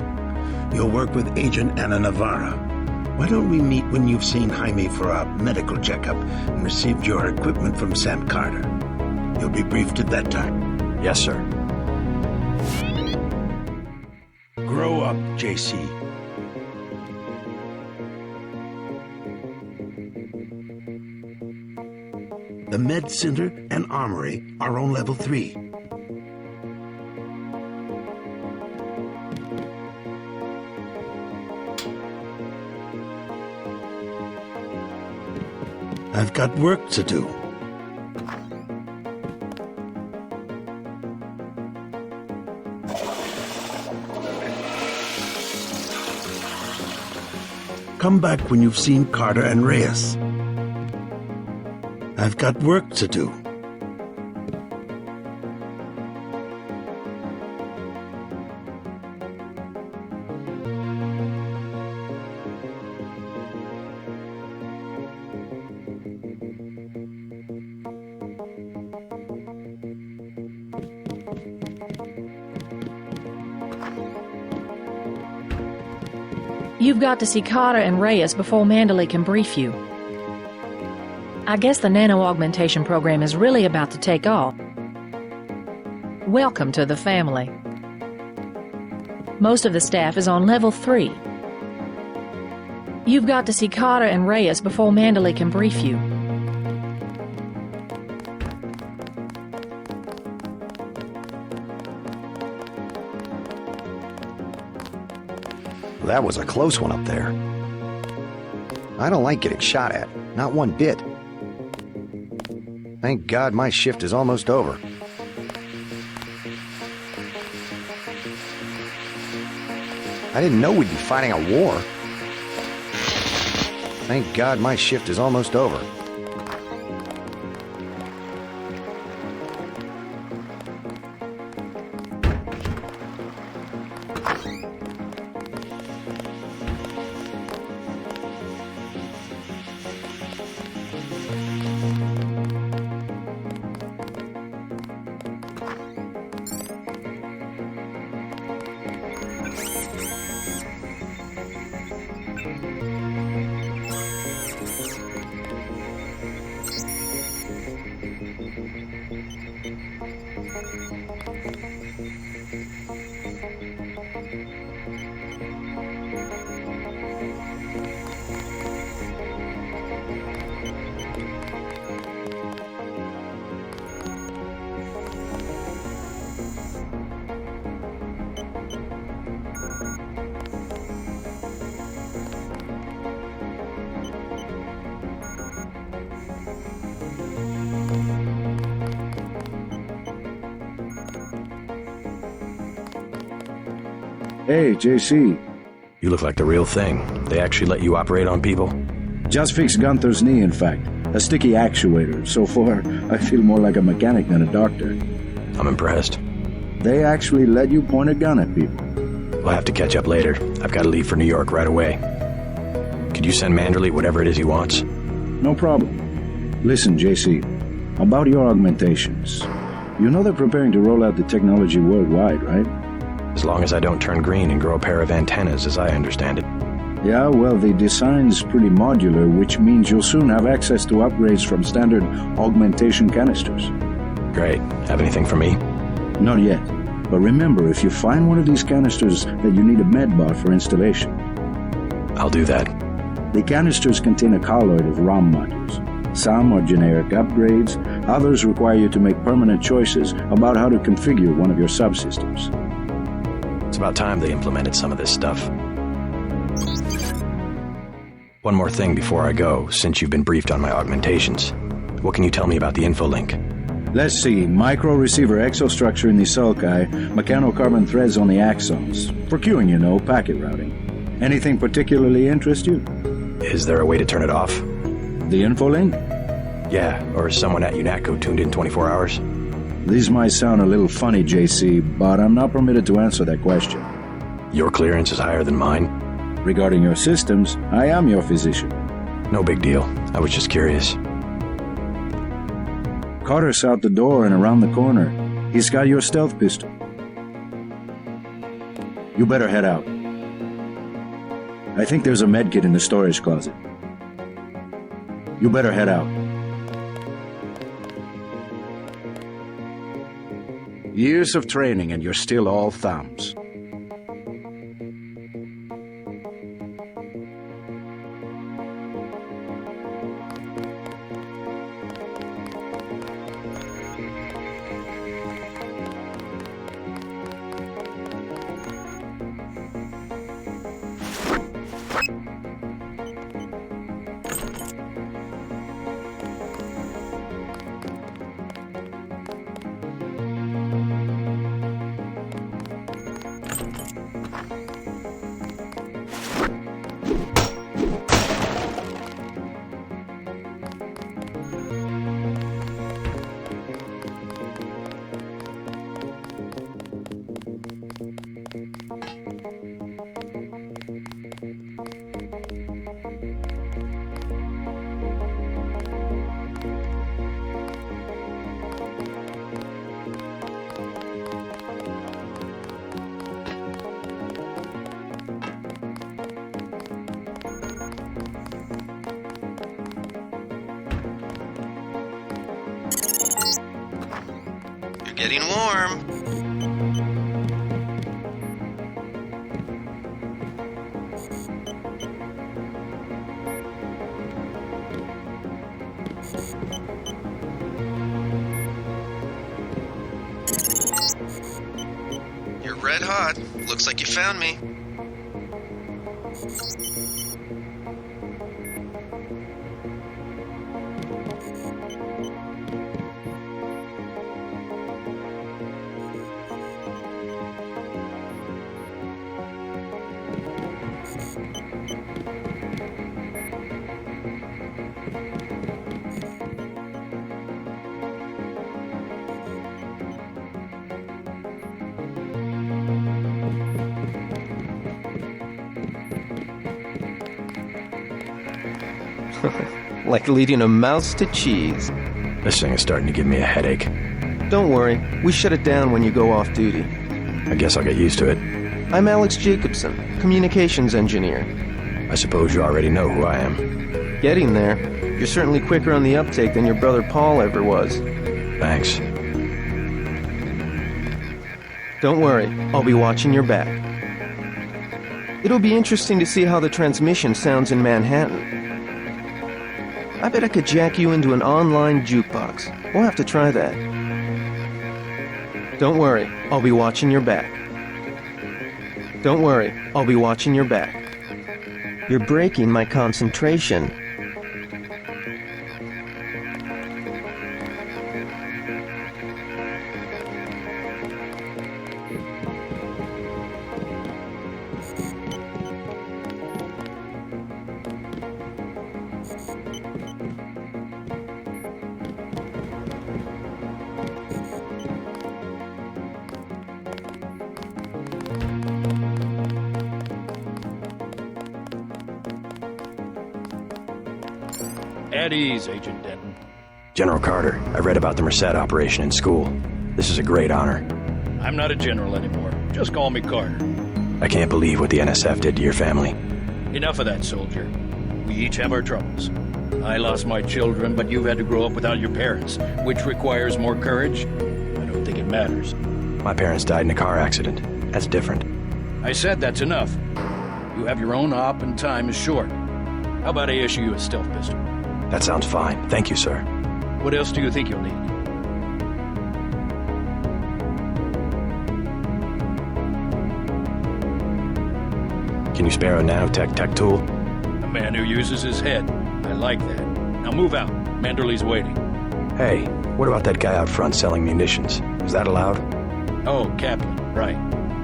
You'll work with Agent Ana Navarre. Why don't we meet when you've seen Jaime for a medical checkup and received your equipment from Sam Carter? You'll be briefed at that time. Yes, sir. Grow up, JC. The Med Center and Armory are on level 3. I've got work to do. Come back when you've seen Carter and Reyes. I've got work to do. You've got to see Carter and Reyes before Manderley can brief you. I guess the nano-augmentation program is really about to take off. Welcome to the family. Most of the staff is on level 3. You've got to see Carter and Reyes before Manderley can brief you. That was a close one up there. I don't like getting shot at, not one bit. Thank God my shift is almost over. I didn't know we'd be fighting a war. Thank God my shift is almost over. Hey, JC. You look like the real thing. They actually let you operate on people? Just fixed Gunther's knee, in fact. A sticky actuator. So far, I feel more like a mechanic than a doctor. I'm impressed. They actually let you point a gun at people. We'll have to catch up later. I've got to leave for New York right away. Could you send Manderley whatever it is he wants? No problem. Listen, JC, about your augmentations. You know they're preparing to roll out the technology worldwide, right? As long as I don't turn green and grow a pair of antennas, as I understand it. Yeah, well, the design's pretty modular, which means you'll soon have access to upgrades from standard augmentation canisters. Great. Have anything for me? Not yet. But remember, if you find one of these canisters that you need a medbot for installation. I'll do that. The canisters contain a colloid of ROM modules. Some are generic upgrades, others require you to make permanent choices about how to configure one of your subsystems. It's about time they implemented some of this stuff. One more thing before I go, since you've been briefed on my augmentations. What can you tell me about the info link? Let's see. Micro-receiver exostructure in the sulci, mechanocarbon threads on the axons. For queuing, you know, packet routing. Anything particularly interest you? Is there a way to turn it off? The info link? Yeah, or is someone at UNATCO tuned in 24 hours? These might sound a little funny, JC, but I'm not permitted to answer that question. Your clearance is higher than mine? Regarding your systems, I am your physician. No big deal. I was just curious. Carter's out the door and around the corner. He's got your stealth pistol. You better head out. I think there's a medkit in the storage closet. You better head out. Years of training and you're still all thumbs. You're getting warm. You're red hot. Looks like you found me. Like leading a mouse to cheese. This thing is starting to give me a headache. Don't worry, we shut it down when you go off duty. I guess I'll get used to it. I'm Alex Jacobson, communications engineer. I suppose you already know who I am. Getting there. You're certainly quicker on the uptake than your brother Paul ever was. Thanks. Don't worry, I'll be watching your back. It'll be interesting to see how the transmission sounds in Manhattan. I bet I could jack you into an online jukebox. We'll have to try that. Don't worry, I'll be watching your back. Don't worry, I'll be watching your back. You're breaking my concentration. At ease, Agent Denton. General Carter, I read about the Merced operation in school. This is a great honor. I'm not a general anymore. Just call me Carter. I can't believe what the NSF did to your family. Enough of that, soldier. We each have our troubles. I lost my children, but you've had to grow up without your parents, which requires more courage. I don't think it matters. My parents died in a car accident. That's different. I said that's enough. You have your own op and time is short. How about I issue you a stealth pistol? That sounds fine. Thank you, sir. What else do you think you'll need? Can you spare a nanotech tech tool? A man who uses his head. I like that. Now move out. Manderley's waiting. Hey, what about that guy out front selling munitions? Is that allowed? Oh, Kaplan, right.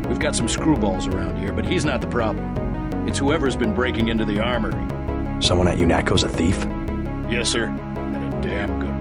We've got some screwballs around here, but he's not the problem. It's whoever's been breaking into the armory. Someone at UNATCO's a thief? Yes, sir. And a damn good one.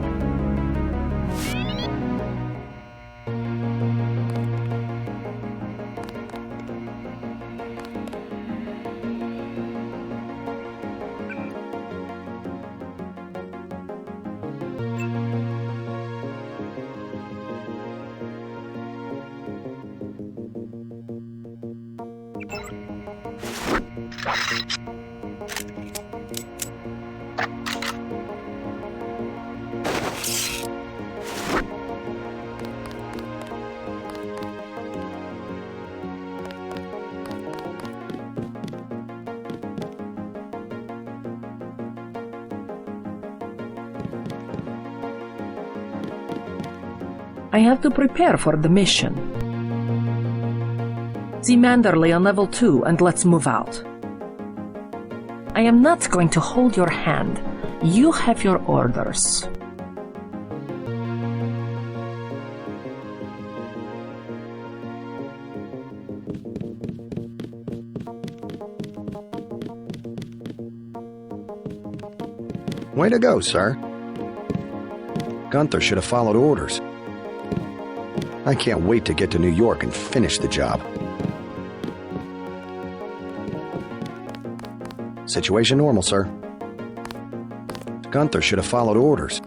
I have to prepare for the mission. See Manderley on level 2 and let's move out. I am not going to hold your hand. You have your orders. Way to go, sir. Gunther should have followed orders. I can't wait to get to New York and finish the job. Situation normal, sir. Gunther should have followed orders.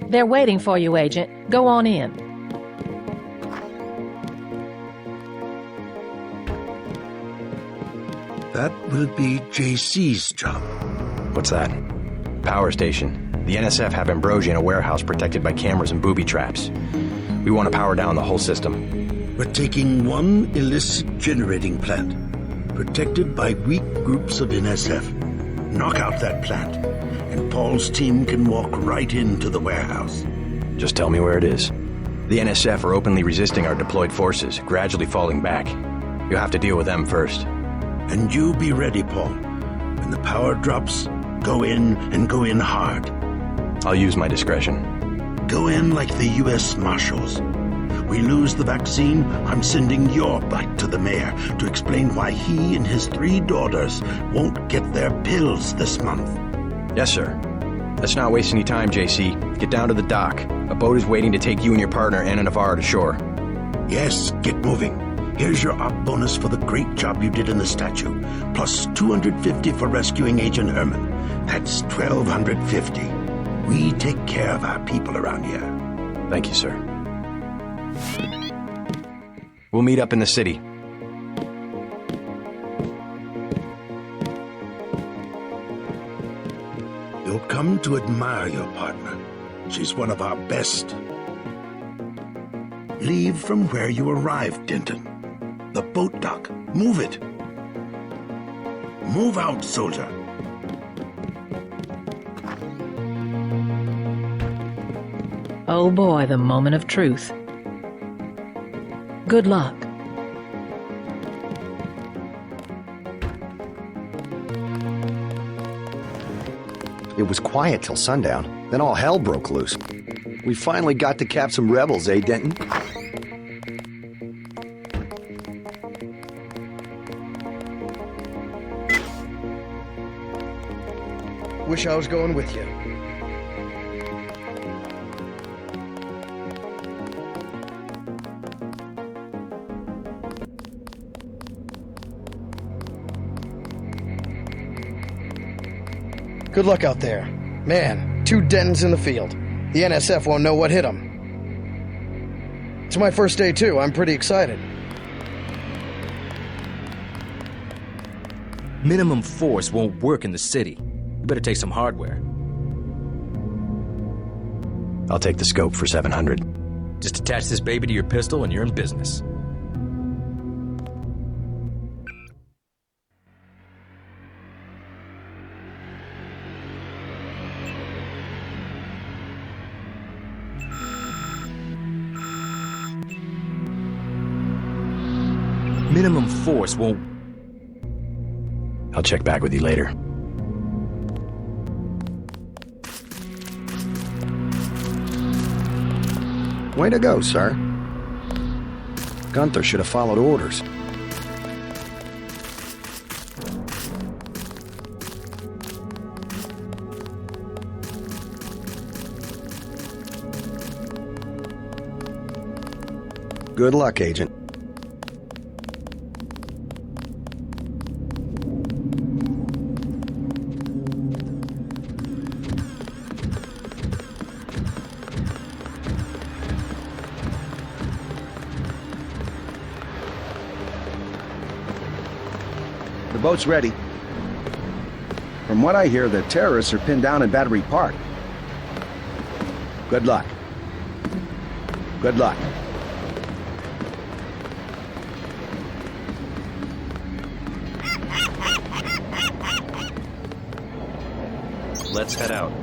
They're waiting for you, Agent. Go on in. That will be JC's job. What's that? Power station. The NSF have Ambrosia in a warehouse protected by cameras and booby traps. We want to power down the whole system. We're taking one illicit generating plant, protected by weak groups of NSF. Knock out that plant, and Paul's team can walk right into the warehouse. Just tell me where it is. The NSF are openly resisting our deployed forces, gradually falling back. You'll have to deal with them first. And you be ready, Paul. When the power drops, go in and go in hard. I'll use my discretion. Go in like the U.S. Marshals. We lose the vaccine, I'm sending your butt to the mayor to explain why he and his 3 daughters won't get their pills this month. Yes, sir. Let's not waste any time, JC. Get down to the dock. A boat is waiting to take you and your partner, Anna Navarro, to shore. Yes, get moving. Here's your op bonus for the great job you did in the statue, plus 250 for rescuing Agent Herman. That's 1,250. We take care of our people around here. Thank you, sir. We'll meet up in the city. You'll come to admire your partner. She's one of our best. Leave from where you arrived, Denton. The boat dock. Move it. Move out, soldier. Oh boy, the moment of truth. Good luck. It was quiet till sundown, then all hell broke loose. We finally got to cap some rebels, eh, Denton? Wish I was going with you. Good luck out there. Man, 2 Dentons in the field. The NSF won't know what hit them. It's my first day, too. I'm pretty excited. Minimum force won't work in the city. You better take some hardware. I'll take the scope for 700. Just attach this baby to your pistol and you're in business. Minimum force won't... I'll check back with you later. Way to go, sir. Gunther should have followed orders. Good luck, Agent. The boat's ready. From what I hear, the terrorists are pinned down in Battery Park. Good luck. Good luck. Let's head out.